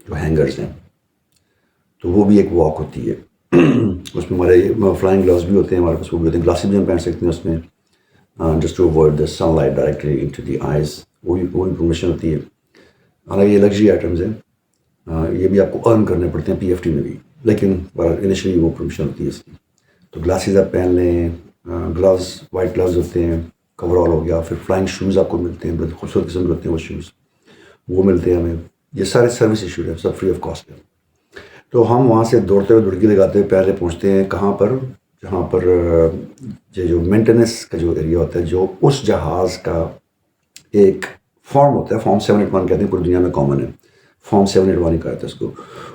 جو ہینگرز ہیں. تو وہ بھی ایک واک ہوتی ہے. اس میں ہمارے فلائنگ گلوز بھی ہوتے ہیں ہمارے پاس, وہ بھی ہوتے ہیں, گلاسز بھی ہم پہن سکتے ہیں اس میں, just to avoid the sunlight directly into the eyes. وہ بھی پرمیشن ہوتی ہے. حالانکہ یہ لگژری آئٹمز ہیں, یہ بھی آپ کو ارن کرنے پڑتے ہیں پی ایف ٹی میں بھی, لیکن انیشلی وہ پرمیشن ہوتی ہے اس کی. تو گلاسز آپ پہن لیں, گلوز وائٹ گلوز ہوتے ہیں, کور آل ہو گیا. پھر فلائنگ شوز آپ کو ملتے ہیں, بہت خوبصورت قسم کے ہوتے ہیں وہ شوز, وہ ملتے ہیں ہمیں. یہ سارے سروس ایشوز ہیں, سب فری آف کاسٹ ہے. تو ہم وہاں سے دوڑتے ہوئے دڑکی لگاتے ہوئے پہلے پہنچتے ہیں کہاں پر, جہاں پر یہ جو مینٹیننس کا جو ایریا ہوتا ہے, جو اس جہاز کا ایک فارم ہوتا ہے, فارم 781 کہتے ہیں, پوری دنیا میں کامن ہے. فارم 781 کہتے ہیں اس کو.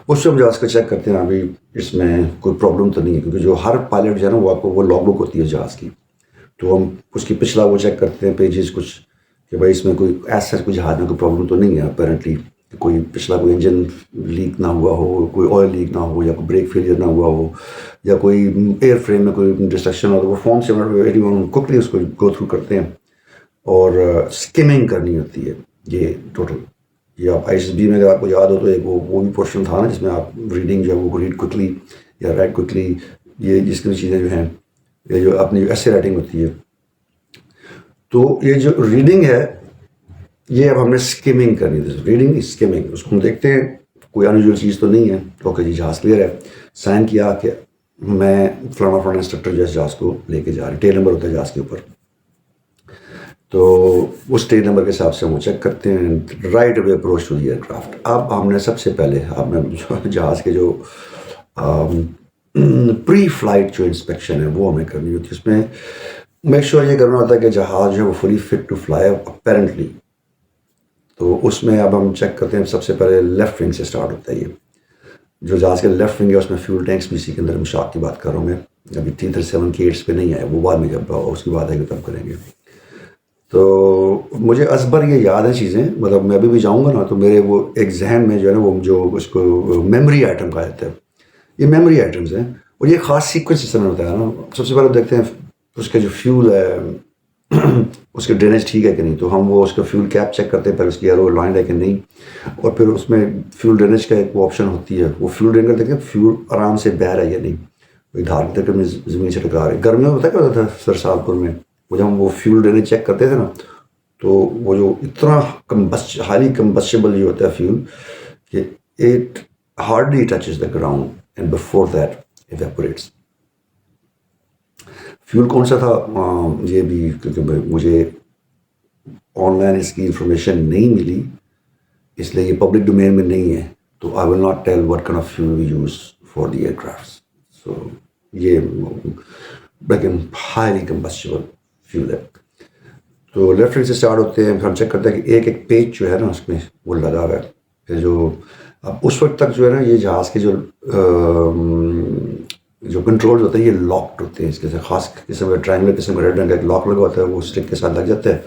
اس سے ہم جہاز کا چیک کرتے ہیں ابھی اس میں کوئی پرابلم تو نہیں ہے, کیونکہ جو ہر پائلٹ جو ہے نا وہ آپ کو وہ لاگ بک ہوتی ہے جہاز کی. تو ہم اس کی پچھلا وہ چیک کرتے ہیں پیجز کچھ, کہ بھائی اس میں کوئی ایسا کوئی جہاز میں کوئی پرابلم تو نہیں ہے اپیرنٹلی, کوئی پچھلا کوئی انجن لیک نہ ہوا ہو, کوئی آئل لیک نہ ہو, یا کوئی بریک فیلئر نہ ہوا ہو, یا کوئی ایئر فریم میں کوئی ڈسٹرکشن ہو. تو وہ فارم 781 کوکلی اس کو گو تھرو کرتے ہیں, اور اسکمنگ کرنی ہوتی ہے یہ ٹوٹل. یہ آپ آئی ایس بی میں اگر آپ کو یاد ہو تو ایک وہ بھی پورشن تھا نا جس میں آپ ریڈنگ جو ہے وہ ریڈ کوکلی یا رائٹ کوکلی, یہ جس کی چیزیں جو ہیں, یہ جو اپنی ایسے رائٹنگ ہوتی ہے. تو یہ جو ریڈنگ ہے یہ اب ہم نے اسکمنگ کرنی تھی. ریڈنگ اسکمنگ, اس کو ہم دیکھتے ہیں کوئی انیوژل چیز تو نہیں ہے. اوکے جی جہاز کلیئر ہے. سائن کیا کہ میں فلانا انسٹرکٹر جو ہے جہاز کو لے کے جا رہے ہیں, ٹیل نمبر ہوتا ہے جہاز کے اوپر. تو اس ٹیل نمبر کے حساب سے ہم وہ چیک کرتے ہیں, right way approach to the aircraft. اب ہم نے سب سے پہلے اب میں جہاز کے جو پری فلائٹ جو انسپیکشن ہے وہ ہمیں کرنی ہوتی ہے. اس میں میک شیور یہ کرنا ہوتا ہے کہ جہاز جو ہے وہ فلی فٹ ٹو فلائی اپیرنٹلی. تو اس میں اب ہم چیک کرتے ہیں, سب سے پہلے لیفٹ ونگ سے اسٹارٹ ہوتا ہے. یہ جو جہاز کے لیفٹ ونگ ہے اس میں فیول ٹینکس بھی اسی کے اندر مشاق کی بات کر رہا ہوں میں. ابھی T-37 کی ایٹس پہ نہیں آیا, وہ بعد میں جب اس کی بات ہے کہ تب کریں گے. تو مجھے ازبر یہ یاد ہے چیزیں, مطلب میں ابھی بھی جاؤں گا نا تو میرے وہ ایک ذہن میں جو ہے نا وہ جو اس کو میموری آئٹم کہا جاتا ہے. یہ میموری آئٹمز ہیں, اور یہ خاص سیکوینس سسٹم میں ہوتا ہے نا. سب سے پہلے دیکھتے ہیں اس کا جو فیول ہے اس کے ڈرینیج ٹھیک ہے کہ نہیں. تو ہم وہ اس کا فیول کیپ چیک کرتے ہیں, پھر اس کی ایرو لائنڈ ہے کہ نہیں. اور پھر اس میں فیول ڈرینیج کا ایک وہ آپشن ہوتی ہے, وہ فیول ڈرین کر دیکھتے ہیں فیول آرام سے بہہ رہا ہے یا نہیں, کوئی دھار تک زمین سے ٹکرا رہا ہے. گرمیوں میں پتہ کیا ہوتا تھا سرسال پور میں, وہ جب ہم وہ فیول ڈرینیج چیک کرتے تھے نا, تو وہ جو اتنا ہائیلی کمبسٹیبل یہ ہوتا ہے فیول کہ it hardly touches the ground and before that evaporates. Fuel کون سا تھا یہ بھی, کیونکہ مجھے آن لائن اس کی انفارمیشن نہیں ملی, اس لیے یہ پبلک ڈومین میں نہیں ہے. تو I will not tell what kind of fuel we use for the aircrafts. So یہ لیکن ہائیلی کمبسٹیبل فیول ہے. تو لیفٹ ونگ سے اسٹارٹ ہوتے ہیں, پھر ہم چیک کرتے ہیں کہ ایک ایک پیج جو ہے نا اس میں وہ لگا ہوا ہے. پھر جو اب اس وقت تک جو ہے نا یہ جہاز کے جو کنٹرولز ہوتے ہیں یہ لاکڈ ہوتے ہیں. اس کے خاص قسم کا ٹرائنگولر قسم کا ریڈ رنگ کا ایک لاک لگا ہوتا ہے, وہ اسٹک کے ساتھ لگ جاتا ہے,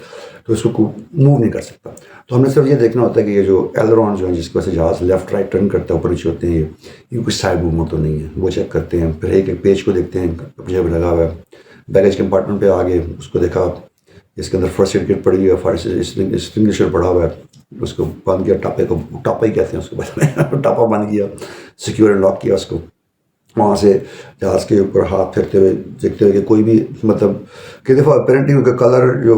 تو اس کو موو نہیں کر سکتا. تو ہم نے صرف یہ دیکھنا ہوتا ہے کہ یہ جو ایلرون جو ہے جس کی وجہ سے جہاز لیفٹ رائٹ ٹرن کرتا ہے اوپر نیچے ہوتے ہیں, یہ کوئی سائڈ موومنٹ تو نہیں ہے, وہ چیک کرتے ہیں. پھر ایک ایک پیج کو دیکھتے ہیں اپنی جگہ لگا ہوا ہے. بیگیج کمپارٹمنٹ پہ آگے اس کو دیکھا, اس کے اندر فرسٹ ایڈ کٹ پڑی ہے, فائر ایکسٹنگوشر پڑا ہوا ہے, اس کو بند کیا, ٹاپے کو ٹاپا ہی کہتے ہیں اس کو, ٹاپا بند کیا, سیکیور اینڈ لاک کیا اس کو. وہاں سے جہاز کے اوپر ہاتھ پھیرتے ہوئے دیکھتے ہوئے کہ کوئی بھی مطلب کئی دفعہ اپیرنٹلی کا کلر جو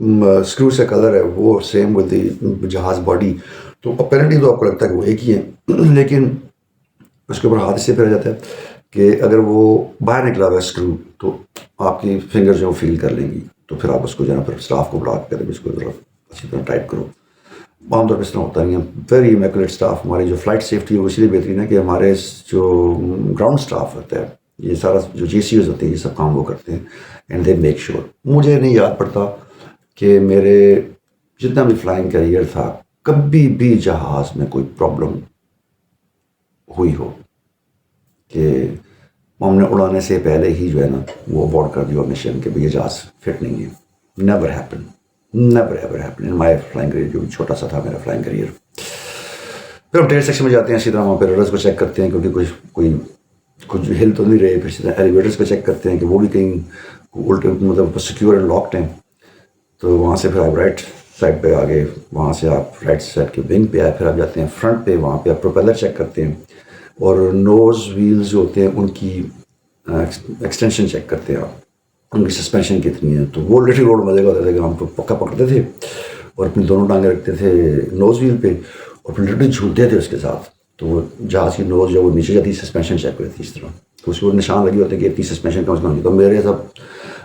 اسکرو سے کلر ہے وہ سیم ود دی جہاز باڈی، تو اپیرنٹلی تو آپ کو لگتا ہے کہ وہ ایک ہی ہے، لیکن اس کے اوپر ہاتھ اس سے پھیرا جاتا ہے کہ اگر وہ باہر نکلا ہوا ہے اسکرو تو آپ کی فنگر جو فیل کر لیں گی، تو پھر آپ اس کو جو ہے نا پھر اسٹاف کو بلا کے اس کو ذرا اچھی طرح ٹائٹ کرو. عام طور پہ اس طرح ہوتا نہیں ہے. Very immaculate staff. ہماری جو فلائٹ سیفٹی ہے وہ اس لیے بہترین ہے کہ ہمارے جو گراؤنڈ اسٹاف ہوتا ہے، یہ سارا جو جی سی اوز ہوتے ہیں، یہ سب کام وہ کرتے ہیں اینڈ دے میک شیور. مجھے نہیں یاد پڑتا کہ میرے جتنا بھی فلائنگ کیریئر تھا کبھی بھی جہاز میں کوئی پرابلم ہوئی ہو کہ ہم نے اڑانے سے پہلے ہی جو ہے نا وہ ابورٹ کر دیا مشن کہ یہ جہاز فٹ نہیں ہے. Never happen, never ever happen in my flying career. جو چھوٹا سا تھا میرا فلائنگ کریئر. پھر ہم ٹریڈ سیکشن میں جاتے ہیں، اسی طرح وہاں پہ رڈرز کو چیک کرتے ہیں کیونکہ کوئی کچھ ہل تو نہیں رہے. پھر اسی طرح ایلیویٹرز کو چیک کرتے ہیں کہ وہ بھی کہیں الٹے مطلب سیکیور اینڈ لاکڈ ہیں. تو وہاں سے پھر آپ رائٹ سائڈ پہ آگے، وہاں سے آپ رائٹ سائڈ کے ونگ پہ آئے، پھر آپ جاتے ہیں فرنٹ پہ، وہاں پہ آپ پروپیلر چیک کرتے ہیں اور نوز ویلز جو ہوتے ہیں ان کی ایکسٹینشن چیک کرتے ہیں آپ، ان کی سسپینشن کتنی ہے. تو وہ لٹل روڈ مزے کا ہوتا تھا کہ ہم تو پکا پکڑتے تھے اور اپنی دونوں ٹانگیں رکھتے تھے نوز ویل پہ اور پھر لٹل جھولتے تھے اس کے ساتھ. تو وہ جہاز کی نوز جب وہ نیچے جاتی سسپینشن چیک ہوئی تھی اس طرح، تو اس کو نشان لگی ہوتے ہیں کہ اتنی سسپینشن کم از کم. تو میرے سب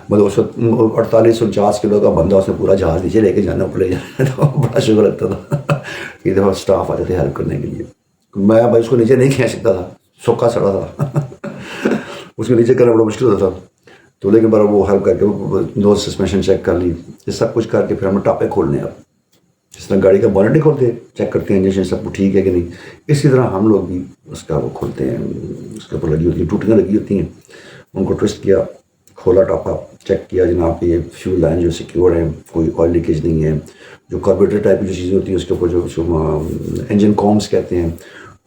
مطلب اس وقت 48-49 کلو کا بندہ، اس نے پورا جہاز نیچے لے کے جانا اوپر لے جانا، تو بڑا شکر لگتا تھا. کئی دفعہ اسٹاف آتے تھے ہیلپ کرنے کے لیے. میں بھائی اس کو نیچے نہیں کھینچ سکتا تھا، سوکھا سڑا تھا اس کو نیچے کرنا بڑا مشکل ہوتا تھا. تو لیکن بار وہ ہیلپ کر کے نوز سسپینشن چیک کر لی، یہ سب کچھ کر کے پھر ہم ٹاپے کھولنے اب جس طرح گاڑی کا بونٹ نہیں کھولتے، چیک کرتے ہیں انجن سب ٹھیک ہے کہ نہیں، اسی طرح ہم لوگ بھی اس کا وہ کھولتے ہیں. اس کے اوپر لگی ہوتی ہیں ٹوٹیاں لگی ہوتی ہیں، ان کو ٹوسٹ کیا، کھولا ٹاپا، چیک کیا جناب یہ فیول لائن جو سیکیور ہے، کوئی آئل لیکیج نہیں ہے. جو کاربوریٹر ٹائپ کی جو چیزیں ہوتی ہیں اس کے اوپر جو انجن کامس کہتے ہیں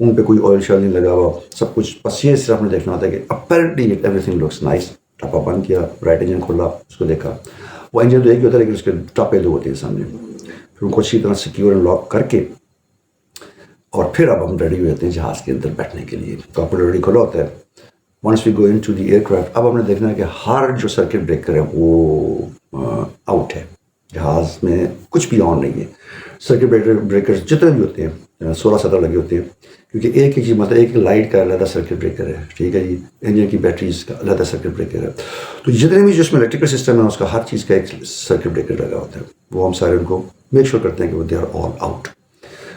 ان پہ کوئی آئل شائل نہیں لگا ہوا، سب کچھ. بس یہ صرف ہم نے دیکھنا ہوتا ہے کہ apparently everything looks nice. ٹاپا بند کیا، رائٹ انجن کھولا، اس کو دیکھا، وہ انجن تو ایک ہی ہوتا ہے لیکن اس کے ٹاپے دو ہوتے ہیں سامنے. پھر ان کو اچھی طرح سیکیور اینڈ لاک کر کے اور پھر اب ہم ریڈی ہوتے ہیں جہاز کے اندر بیٹھنے کے لیے. تو آپ ریڈی کھولا ہوتا ہے. Once we go into the aircraft, اب ہم نے دیکھنا ہے کہ ہر جو سرکٹ بریکر ہے وہ آؤٹ ہے. جہاز میں کچھ بھی آن نہیں ہے. سرکٹ بریکر جتنے بھی ہوتے ہیں 16-17 لگے ہوتے ہیں، کیونکہ ایک ہی مطلب ایک لائٹ کا علیحدہ سرکٹ بریکر ہے، ٹھیک ہے جی، انجن کی بیٹریز کا علیحدہ سرکٹ بریکر ہے. تو جتنے بھی جس میں الیکٹریکل سسٹم ہے اس کا ہر چیز کا ایک سرکٹ بریکر لگا ہوتا ہے. وہ ہم سارے ان کو میک شیور کرتے ہیں کہ وہ they are all out.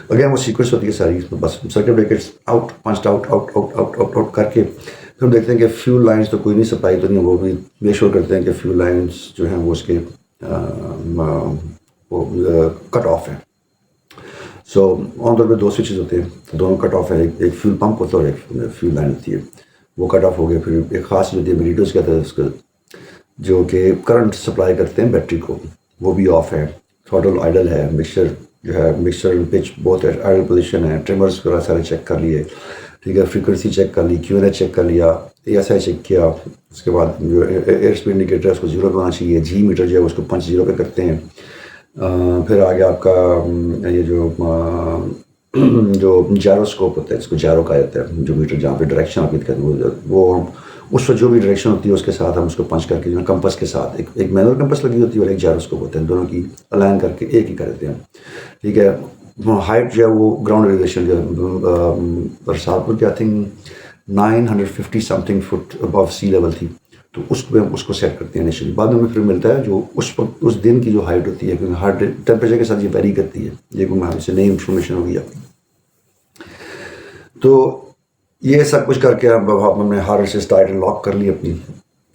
Again وہ سیکوینس ہوتی ہے ساری، بس circuit breakers out, punched out out out out out out کر کے پھر ہم دیکھتے ہیں کہ فیول لائنس تو کوئی نہیں، سپلائی تو نہیں، وہ بھی میک شیور کرتے ہیں کہ فیول لائنس جو ہیں وہ اس کے وہ کٹ آف ہیں. سو عام طور پہ 2 سوئچز ہوتے ہیں، دونوں کٹ آف ہیں. ایک فیول پمپ ہوتا ہے اور ایک فیول لائن ہوتی ہے، وہ کٹ آف ہو گئے. پھر ایک خاص جو ہوتی ہے میریٹوز کہتے ہیں اس کو، جو کہ کرنٹ سپلائی کرتے ہیں بیٹری کو، وہ بھی آف ہے. تھروٹل آئیڈل ہے. مکسچر جو ہے، مکسچر پچ بہت آئیڈل پوزیشن ہے. ٹریمرز وغیرہ سارے چیک کر لیے، ٹھیک ہے. فریکوینسی چیک کر لی، کیو این ایچ چیک کر لیا، اے ایس آئی چیک کیا. اس کے بعد جو ایئر اسپیڈ انڈیکیٹر ہے اس کو 0 پہ ہونا چاہیے. جی میٹر جو ہے اس کو پنچ 0 پہ کرتے ہیں. پھر آگے آپ کا یہ جو جیروسکوپ ہوتا ہے، اس کو جیرو کہا جاتا ہے، جو میٹر جہاں پہ ڈائریکشن آپ دکھاتے ہیں وہ اس وقت جو بھی ڈائریکشن ہوتی ہے اس کے ساتھ ہم اس کو پنچ کر کے جو ہے کمپس کے ساتھ ایک مینول کمپس لگی ہوتی ہے اور ایک جیروسکوپ ہوتا ہے، دونوں کی الائن کر کے ایک ہی کر دیتے ہیں، ٹھیک ہے. ہائٹ جو ہے وہ گراؤنڈ ایلیویشن جو ہے برساتپور کی I think 950 something feet above sea level تھی، تو اس پہ ہم اس کو سیٹ کرتے ہیں انیشلی. بعد میں پھر ملتا ہے جو اس دن کی جو ہائٹ ہوتی ہے، کیونکہ ہر ٹیمپریچر کے ساتھ یہ ویری کرتی ہے، یہ کوئی ہم سے نئی انفارمیشن ہوگی آپ کی. تو یہ سب کچھ کر کے ہم نے ہر سے اسٹارٹ لاک کر لی اپنی،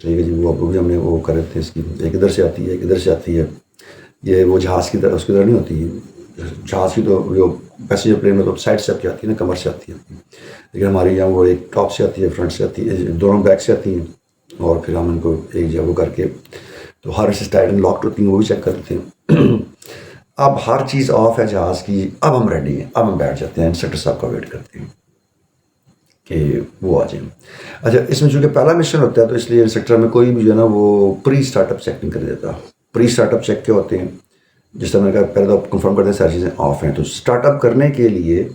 ٹھیک ہے جی. وہ بھی ہم نے وہ کر رہے تھے، اس کی ایک ادھر سے آتی ہے ایک ادھر سے آتی ہے. یہ وہ جہاز کی طرح اس کی طرح نہیں ہوتی. جہاز کی تو جو پیسنجر پلین میں تو سائڈ سے آپ کی آتی ہے نا، کمر سے آتی ہے، لیکن ہماری یہاں وہ ایک ٹاپ سے آتی ہے، فرنٹ سے آتی ہے، دونوں بیک سے آتی ہیں. اور پھر ہم ان کو ایک جگہ وہ کر کے تو ہر سے ٹائٹ لاکڈ ہوتی ہیں، وہ بھی چیک کرتے ہیں. اب ہر چیز آف ہے جہاز کی، اب ہم ریڈی ہیں، اب ہم بیٹھ جاتے ہیں، انسٹرکٹر صاحب کا ویٹ کرتے ہیں کہ وہ آ جائیں. اچھا، اس میں چونکہ پہلا مشن ہوتا ہے تو اس لیے انسٹرکٹر میں کوئی بھی جو ہے نا وہ پری اسٹارٹ اپ چیک نہیں کر دیتا. پری اسٹارٹ اپ چیک کیا ہوتے ہیں، جس طرح میں نے کہا پہلے تو آپ کنفرم کرتے ہیں ساری چیزیں آف ہیں. تو اسٹارٹ اپ کرنے کے لیے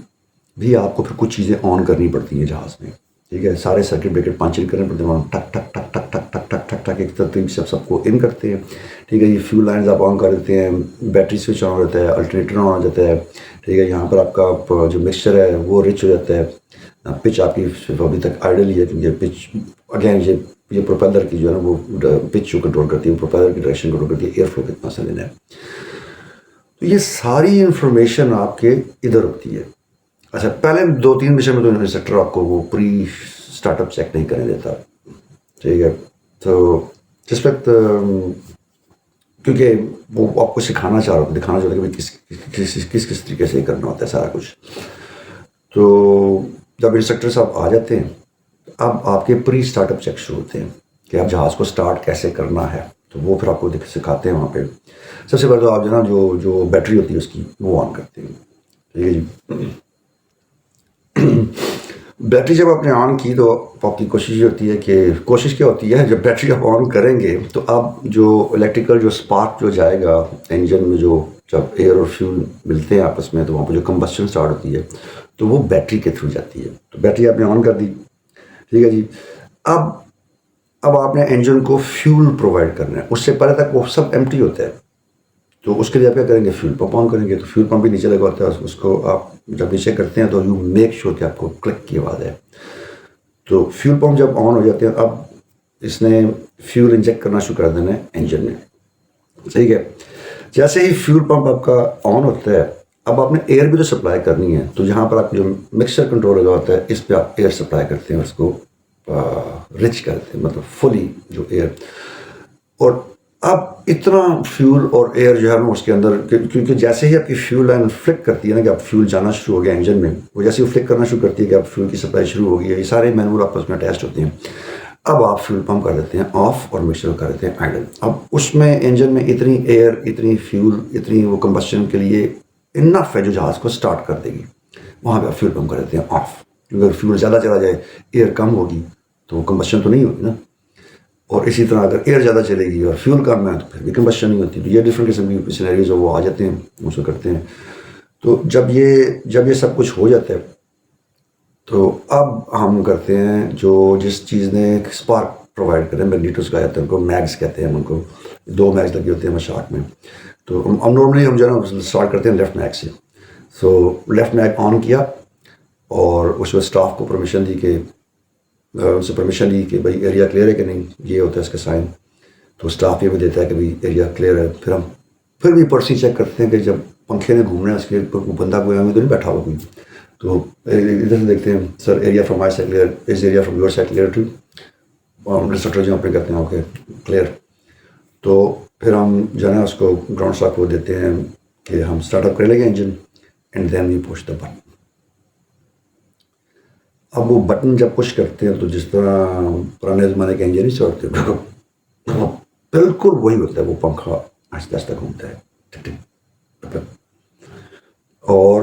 بھی آپ کو پھر کچھ چیزیں آن کرنی پڑتی ہیں جہاز میں. ٹھیک ہے. سارے سرکٹ بریکر پنچ ان کرنے پڑتے ہیں, ٹک ٹک ٹک ٹک ٹک ٹک ٹک ٹک ٹک ایک ترتیب سے سب کو ان کرتے ہیں. ٹھیک ہے. یہ فیول لائنز آپ آن کر دیتے ہیں, بیٹری سوئچ آن ہوتا ہے, الٹرنیٹر آن ہو جاتا ہے. ٹھیک ہے. یہاں پر آپ کا جو مکسچر ہے وہ رچ ہو جاتا ہے. پچ آپ کی ابھی تک آئیڈل ہی ہے, کیونکہ پچ اگین یہ پروپیلر کی جو ہے نا وہ پچ کو کنٹرول کرتی ہے, پروپیلر کی ڈائریکشن کنٹرول کرتی ہے, ایئر فلو کتنا سے لینا ہے. تو یہ ساری انفارمیشن آپ کے ادھر ہوتی ہے. اچھا, پہلے 2-3 مشن میں تو انسٹرکٹر آپ کو وہ پری اسٹارٹ اپ چیک نہیں کرنے دیتا. ٹھیک ہے. تو جس وقت کیونکہ وہ آپ کو سکھانا چاہ رہا ہوتا, دکھانا چاہتا ہے کہ کس طریقے سے کرنا ہوتا ہے سارا کچھ. تو جب انسٹرکٹر صاحب آ جاتے ہیں, اب آپ کے پری اسٹارٹ اپ چیک شروع ہوتے ہیں کہ آپ جہاز کو اسٹارٹ کیسے کرنا ہے. تو وہ پھر آپ کو سکھاتے ہیں وہاں پہ. سب سے پہلے تو آپ جو نا جو بیٹری ہوتی ہے اس کی وہ آن کرتے ہیں. ٹھیک ہے جی. بیٹری جب آپ نے آن کی تو آپ کی کوشش یہ ہوتی ہے کہ کوشش کیا ہوتی ہے, جب بیٹری آپ آن کریں گے تو اب جو الیکٹریکل جو اسپارک جو جائے گا انجن میں, جو جب ایئر اور فیول ملتے ہیں آپس میں تو وہاں پہ جو کمبسچن اسٹارٹ ہوتی ہے تو وہ بیٹری کے تھرو جاتی ہے. تو بیٹری آپ نے آن کر دی. ٹھیک ہے جی. اب آپ نے انجن کو فیول پرووائڈ کرنا ہے. اس سے پہلے تک وہ سب ایمٹی ہوتا ہے. تو اس کے لیے آپ کیا کریں گے, فیول پمپ آن کریں گے. تو فیول پمپ بھی نیچے لگا ہوتا ہے, اس کو آپ جب نیچے کرتے ہیں تو یو میک شیور کہ آپ کو کلک کی آواز ہے. تو فیول پمپ جب آن ہو جاتے ہیں, اب اس نے فیول انجیکٹ کرنا شروع کر دینا ہے انجن میں. ٹھیک ہے. جیسے ہی فیول پمپ آپ کا آن ہوتا ہے, اب آپ نے ایئر بھی تو سپلائی کرنی ہے. تو جہاں پر آپ جو مکسچر کنٹرول لگا ہوتا ہے اس پہ آپ ایئر سپلائی کرتے ہیں, اس کو رچ کرتے ہیں, مطلب فلی جو ایئر. اور اب اتنا فیول اور ایئر جو ہے نا اس کے اندر, کیونکہ جیسے ہی آپ کی فیول لائن فلک کرتی ہے نا کہ آپ فیول جانا شروع ہو گیا انجن میں, وہ جیسے ہی فلک کرنا شروع کرتی ہے کہ آپ فیول کی سپلائی شروع ہو گئی ہے, یہ سارے مینول آپس میں اٹیچڈ ہوتے ہیں. اب آپ فیول پمپ کر دیتے ہیں آف اور مکسچر کر دیتے ہیں آئیڈل. اب اس میں انجن میں اتنی ایئر, اتنی فیول, اتنی وہ کمبسچن کے لیے انف ہے جو جہاز کو اسٹارٹ کر دے گی. وہاں پہ آپ فیول پمپ کر دیتے ہیں آف, کیونکہ اگر فیول زیادہ چلا جائے, ایئر کم ہوگی تو کمبسچن تو نہیں ہوگی نا. اور اسی طرح اگر ایئر زیادہ چلے گی اور فیول کم ہے تو پھر بھی کمبسچن نہیں ہوتی. تو یہ ڈفرنٹ قسم کی سینیریوز وہ آ جاتے ہیں, اس کو کرتے ہیں. تو جب یہ سب کچھ ہو جاتا ہے تو اب ہم کرتے ہیں جو جس چیز نے اسپارک پرووائڈ کریں, میگنیٹوز کا جاتا ہے, ان کو میگز کہتے ہیں. ان کو 2 میگز لگے ہوتے ہیں مشاق میں. تو ہم نارملی ہم جو ہے نا اسٹارٹ کرتے ہیں لیفٹ میگ سے. سو لیفٹ میگ آن کیا اور اس میں اسٹاف کو پرمیشن دی کہ ان سے پرمیشن لی کہ بھائی ایریا کلیئر ہے کہ نہیں, یہ ہوتا ہے اس کا سائن. تو اسٹاف یہ بھی دیتا ہے کہ بھائی ایریا کلیئر ہے. پھر ہم پھر بھی پرسی چیک کرتے ہیں کہ جب پنکھے میں گھومنا ہے اس کے بندہ کوئی ہمیں تو نہیں بیٹھا ہوا کوئی. تو ادھر سے دیکھتے ہیں, sir area from my side clear, is area from your side clear too. Instructor جو اپنے کرتے ہیں اوکے کلیئر. تو پھر ہم جو ہے نا اس کو گراؤنڈ اسٹاف کو دیتے ہیں کہ ہم اسٹارٹ اپ کر لیں گے engine, and then we push the button. اب وہ بٹن جب پش کرتے ہیں تو جس طرح پرانے زمانے کے انجن سے ہوتے ہیں بالکل وہی ہوتا ہے. وہ پنکھا آہستہ آہستہ گھومتا ہے. اور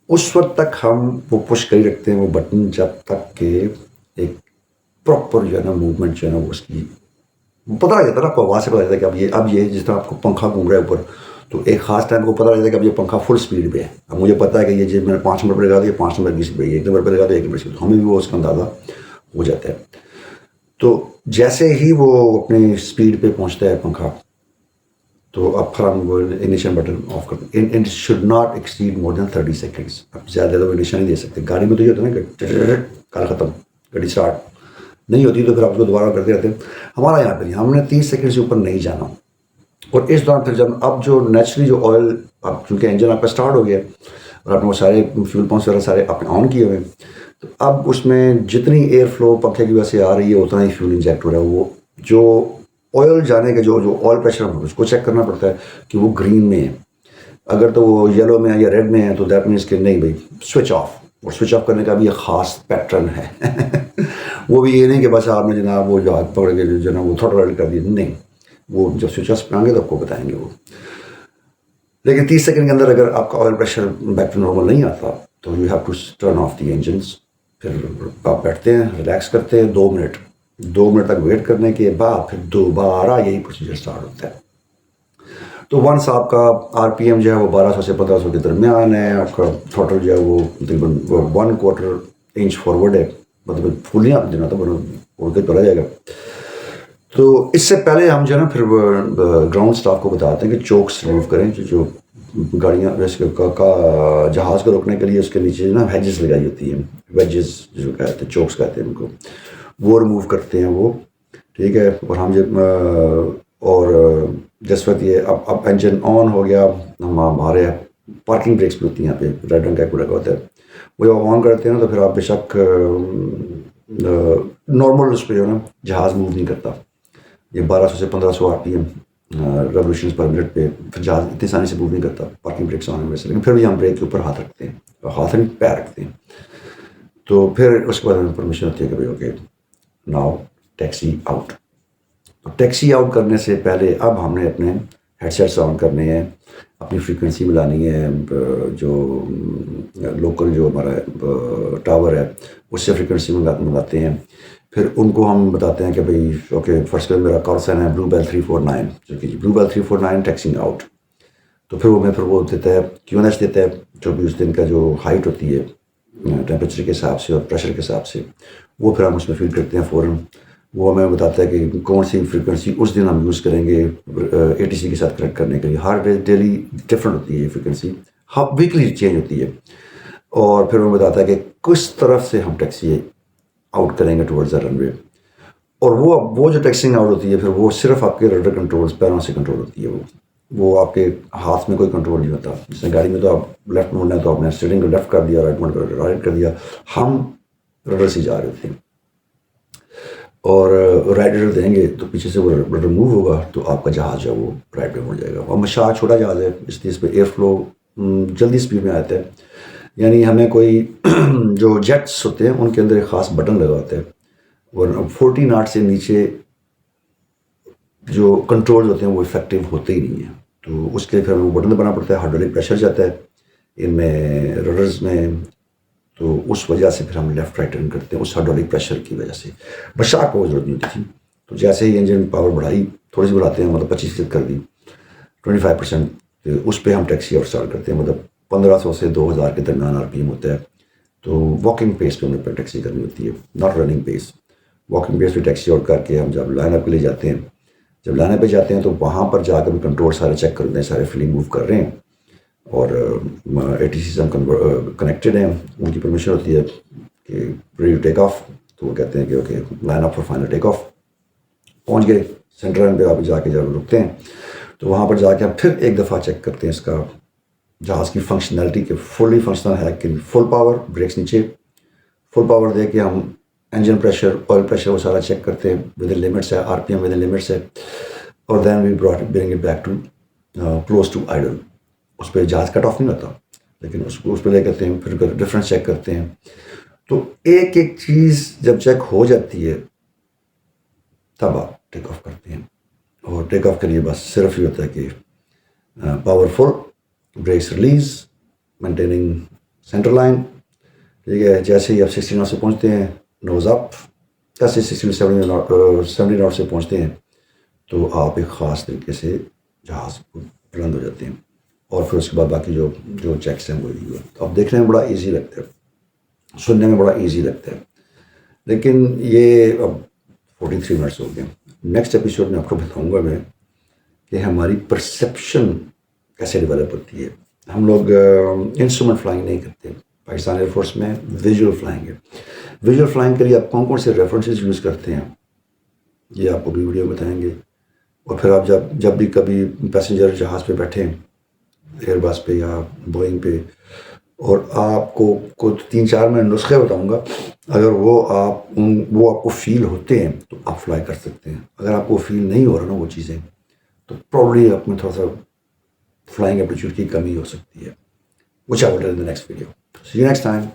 اس وقت تک ہم وہ پش کر ہی رکھتے ہیں وہ بٹن جب تک کہ ایک پراپر جو ہے نا موومنٹ جو ہے نا وہ اس کی پتہ لگ جاتا ہے نا, آپ کو آواز سے پتہ لگتا ہے کہ اب یہ جس طرح آپ کو پنکھا گھوم رہا ہے اوپر, تو ایک خاص ٹائم کو پتہ لگتا ہے کہ اب یہ پنکھا فل سپیڈ پہ ہے. اب مجھے پتہ ہے کہ یہ جب میں نے 5 نمبر پہ لگا دیا 5 نمبر کی سپیڈ, 1 نمبر پہ لگا دیا 1 نمبر کی سپیڈ, ہمیں بھی وہ اس کا اندازہ ہو جاتا ہے. تو جیسے ہی وہ اپنی سپیڈ پہ پہنچتا ہے پنکھا, تو اب پھر ہم وہ انیشن بٹن آف کرتے ہیں. It should not exceed more than 30 seconds. اب زیادہ تو انیشن نہیں دے سکتے. گاڑی میں تو یہ ہوتا ہے نا کہ کال ختم, گاڑی اسٹارٹ نہیں ہوتی تو پھر آپ اس کو دوبارہ کرتے رہتے ہیں. ہمارا یہاں پہ نہیں, ہم نے 30 سیکنڈ سے اوپر نہیں جانا. اور اس دوران پھر جب اب جو نیچرلی جو آئل, اب چونکہ انجن آپ کا اسٹارٹ ہو گیا اور آپ نے وہ سارے فیول پمپس وغیرہ سارے آپ نے آن کیے ہوئے ہیں, تو اب اس میں جتنی ایئر فلو پنکھے کی وجہ سے آ رہی ہے اتنا ہی فیول انجیکٹ ہو رہا ہے. وہ جو آئل جانے کے جو آئل پریشر اس کو چیک کرنا پڑتا ہے کہ وہ گرین میں ہے. اگر تو وہ یلو میں ہے یا ریڈ میں ہے تو دیٹ مینس کہ نہیں بھائی سوئچ آف. اور سوئچ آف کرنے کا بھی ایک خاص پیٹرن ہے. وہ بھی یہ نہیں کہ بس آپ نے جناب وہ جو ہاتھ پکڑ کے جو نا وہ تھوڑا کر دیا, نہیں, وہ جب سوئچ آف پہ آئیں گے تو آپ کو بتائیں گے وہ. لیکن 30 سیکنڈ کے اندر اگر آپ کا oil pressure back to normal نہیں آتا تو you have to turn off the engines. پھر آپ بیٹھتے ہیں, ریلیکس کرتے ہیں 2 منٹ تک ویٹ کرنے کے بعد پھر دوبارہ یہی پروسیجر اسٹارٹ ہوتا ہے. تو ونس آپ کا آر پی ایم جو ہے وہ 1200 سے 1500 کے درمیان ہے, آپ کا تھروٹل جو ہے وہ تقریباً 1/4 انچ فارورڈ ہے, مطلب پھول نہیں آپ دینا تھا، اڑ کے چلا جائے گا. تو اس سے پہلے ہم جو ہے نا پھر گراؤنڈ اسٹاف کو بتاتے ہیں کہ چوکس ریموو کریں، جو گاڑیاں ویسے جہاز کو روکنے کے لیے اس کے نیچے نا ہیجز لگائی ہوتی ہیں، ویجز جو کہتے ہیں، چوکس کہتے ہیں ان کو، وہ ریموو کرتے ہیں وہ. ٹھیک ہے. اور ہم جب اور جس وقت یہ اب انجن آن ہو گیا، ہمارے پارکنگ بریکس بھی ہوتی ہیں یہاں پہ، ریڈ رنگ کا ایک لگا ہوتا ہے، وہ جب آن کرتے ہیں نا تو پھر آپ بے شک نارمل اس پہ جو ہے نا جہاز موو نہیں کرتا. یہ 1200 سے 1500 RPM ریولیوشنز پر منٹ پہ پھر جہاز اتنی آسانی سے موو نہیں کرتا پارکنگ بریکس آن ہونے سے. لیکن پھر بھی ہم بریک کے اوپر ہاتھ رکھتے ہیں، ہاتھ نہیں پیر رکھتے ہیں. تو پھر اس کے بعد ہمیں پرمیشن ہوتی ہے کہ بھائی اوکے ناؤ ٹیکسی آؤٹ. تو ٹیکسی آؤٹ کرنے سے پہلے اب ہم نے اپنے ہیڈ سیٹس آن کرنے ہیں، اپنی فریکوینسی ملانی ہے، جو لوکل جو ہمارا ٹاور ہے اس سے فریکوینسی منگاتے ہیں. پھر ان کو ہم بتاتے ہیں کہ بھائی اوکے فرسٹ کلاس میرا کال سائن ہے بلو بیل 349، جو کہ بلو بیل 349 ٹیکسنگ آؤٹ. تو پھر وہ دیتا ہے QNH دیتا ہے، جو بھی اس دن کا جو ہائٹ ہوتی ہے ٹیمپریچر کے حساب سے اور پریشر کے حساب سے، وہ پھر ہم اس میں فیڈ کرتے ہیں فوراً. وہ ہمیں بتاتا ہے کہ کون سی فریکوینسی اس دن ہم یوز کریں گے ATC کے ساتھ کنیکٹ کرنے کے لیے. ہر ڈیلی ڈفرینٹ ہوتی ہے یہ فریکوینسی، ویکلی چینج ہوتی ہے. اور پھر وہ بتاتا ہے کہ کس طرف سے ہم ٹیکسی آؤٹ کریں گے ٹورڈز دا رن وے. اور وہ جو ٹیکسنگ آؤٹ ہوتی ہے پھر وہ صرف آپ کے رڈر کنٹرولز پیروں سے کنٹرول ہوتی ہے. وہ آپ کے ہاتھ میں کوئی کنٹرول نہیں ہوتا. جس میں گاڑی میں تو آپ لیفٹ موڑنا ہے تو آپ نے اسٹیئرنگ کو لیفٹ کر دیا، رائٹ موڑ کر رائٹ کر دیا، ہم رڈر سے جا رہے تھے. اور رائٹ رڈر دیں گے تو پیچھے سے وہ رڈر موو ہوگا تو آپ کا جہاز جو ہے وہ رائٹ پہ مڑ جائے گا. اور مشاع چھوٹا جہاز ہے اس لیے اس پہ ایئر فلو جلدی اسپیڈ میں آتا ہے. یعنی ہمیں کوئی جو جیٹس ہوتے ہیں ان کے اندر ایک خاص بٹن لگا ہوتا ہے، اور 40 ناٹ سے نیچے جو کنٹرول ہوتے ہیں وہ افیکٹو ہوتے ہی نہیں ہیں. تو اس کے لیے پھر ہمیں وہ بٹن دبانا پڑتا ہے، ہائیڈرولک پریشر جاتا ہے ان میں رڈرز میں. تو اس وجہ سے پھر ہم لیفٹ رائٹ ٹرن کرتے ہیں اس ہائیڈرولک پریشر کی وجہ سے. مشاع کو ضرورت نہیں ہوتی تھی. تو جیسے ہی انجن پاور بڑھائی، تھوڑی سی بڑھاتے ہیں، مطلب 25% کر دی، 25%، اس پہ ہم ٹیکسی آؤٹ اسٹارٹ کرتے ہیں. مطلب 1500 سے 2000 کے درمیان RPM ہوتا ہے. تو واکنگ پیس پہ ہمیں ٹیکسی کرنی ہوتی ہے، ناٹ رننگ پیس. واکنگ پیس پہ ٹیکسی آؤٹ کر کے ہم جب لائن اپ کے لیے جاتے ہیں، جب لائن اپ پہ جاتے ہیں تو وہاں پر جا کر کنٹرول سارے چیک کرتے ہیں، سارے فلنگ موو کر رہے ہیں. اور ATC سے ہم کنیکٹڈ ہیں، ان کی پرمیشن ہوتی ہے کہ ریڈی ٹو ٹیک آف. تو وہ کہتے ہیں کہ okay line up for final take of. پہنچ گئے سینٹر لائن پہ، آپ جا کے جب رکتے ہیں تو وہاں پر جا کے ہم پھر ایک دفعہ چیک کرتے ہیں اس کا جہاز کی فنکشنالٹی کہ فلی فنکشنل ہے کہ فل پاور، بریکس نیچے فل پاور دے کے ہم انجن پریشر، آئل پریشر وہ سارا چیک کرتے ہیں، ود ان لمٹس ہے، RPM ود ان لمٹس ہے. اور then we bring it back to close to idle. اس پہ جہاز کٹ آف نہیں ہوتا، لیکن اس پہ لے کرتے ہیں، پھر ڈفرینس چیک کرتے ہیں. تو ایک ایک چیز جب چیک ہو جاتی ہے تب آپ ٹیک آف کرتے ہیں. اور ٹیک آف کے لیے بس صرف یہ ہوتا ہے کہ powerful brakes release, maintaining centre line. ٹھیک ہے. جیسے ہی آپ 60 ناٹ سے پہنچتے ہیں نوز اپ، جیسے 70 ناٹ سے پہنچتے ہیں تو آپ ایک خاص طریقے سے جہاز بلند ہو جاتے ہیں. اور پھر اس کے بعد باقی جو چیکس ہیں وہ اب دیکھنے میں بڑا ایزی لگتا ہے، سننے میں بڑا ایزی لگتا ہے. لیکن یہ اب 43 منٹس ہو گئے. نیکسٹ ایپیسوڈ میں آپ کو بتاؤں گا میں کہ ہماری پرسیپشن کیسے ڈیولپ ہوتی ہے. ہم لوگ انسٹرومنٹ فلائنگ نہیں کرتے. پاکستان ایئر فورس میں ویژول فلائنگ ہے. ویژول فلائنگ کے لیے آپ کون کون سے ریفرنسز یوز کرتے ہیں یہ آپ کو بھی ویڈیو بتائیں گے. اور پھر آپ جب بھی کبھی پیسنجر جہاز پہ بیٹھیں، ایئر بس پہ یا بوئنگ پہ، اور آپ کو 3-4 میں نسخے بتاؤں گا، اگر وہ آپ کو فیل ہوتے ہیں تو آپ فلائی کر سکتے ہیں. اگر آپ کو فیل نہیں ہو رہا نا وہ چیزیں، تو پرابلی آپ میں تھوڑا سا فلائنگ اپرچونیٹی کی کمی ہو سکتی ہے. which I will tell in the next video. See you next time.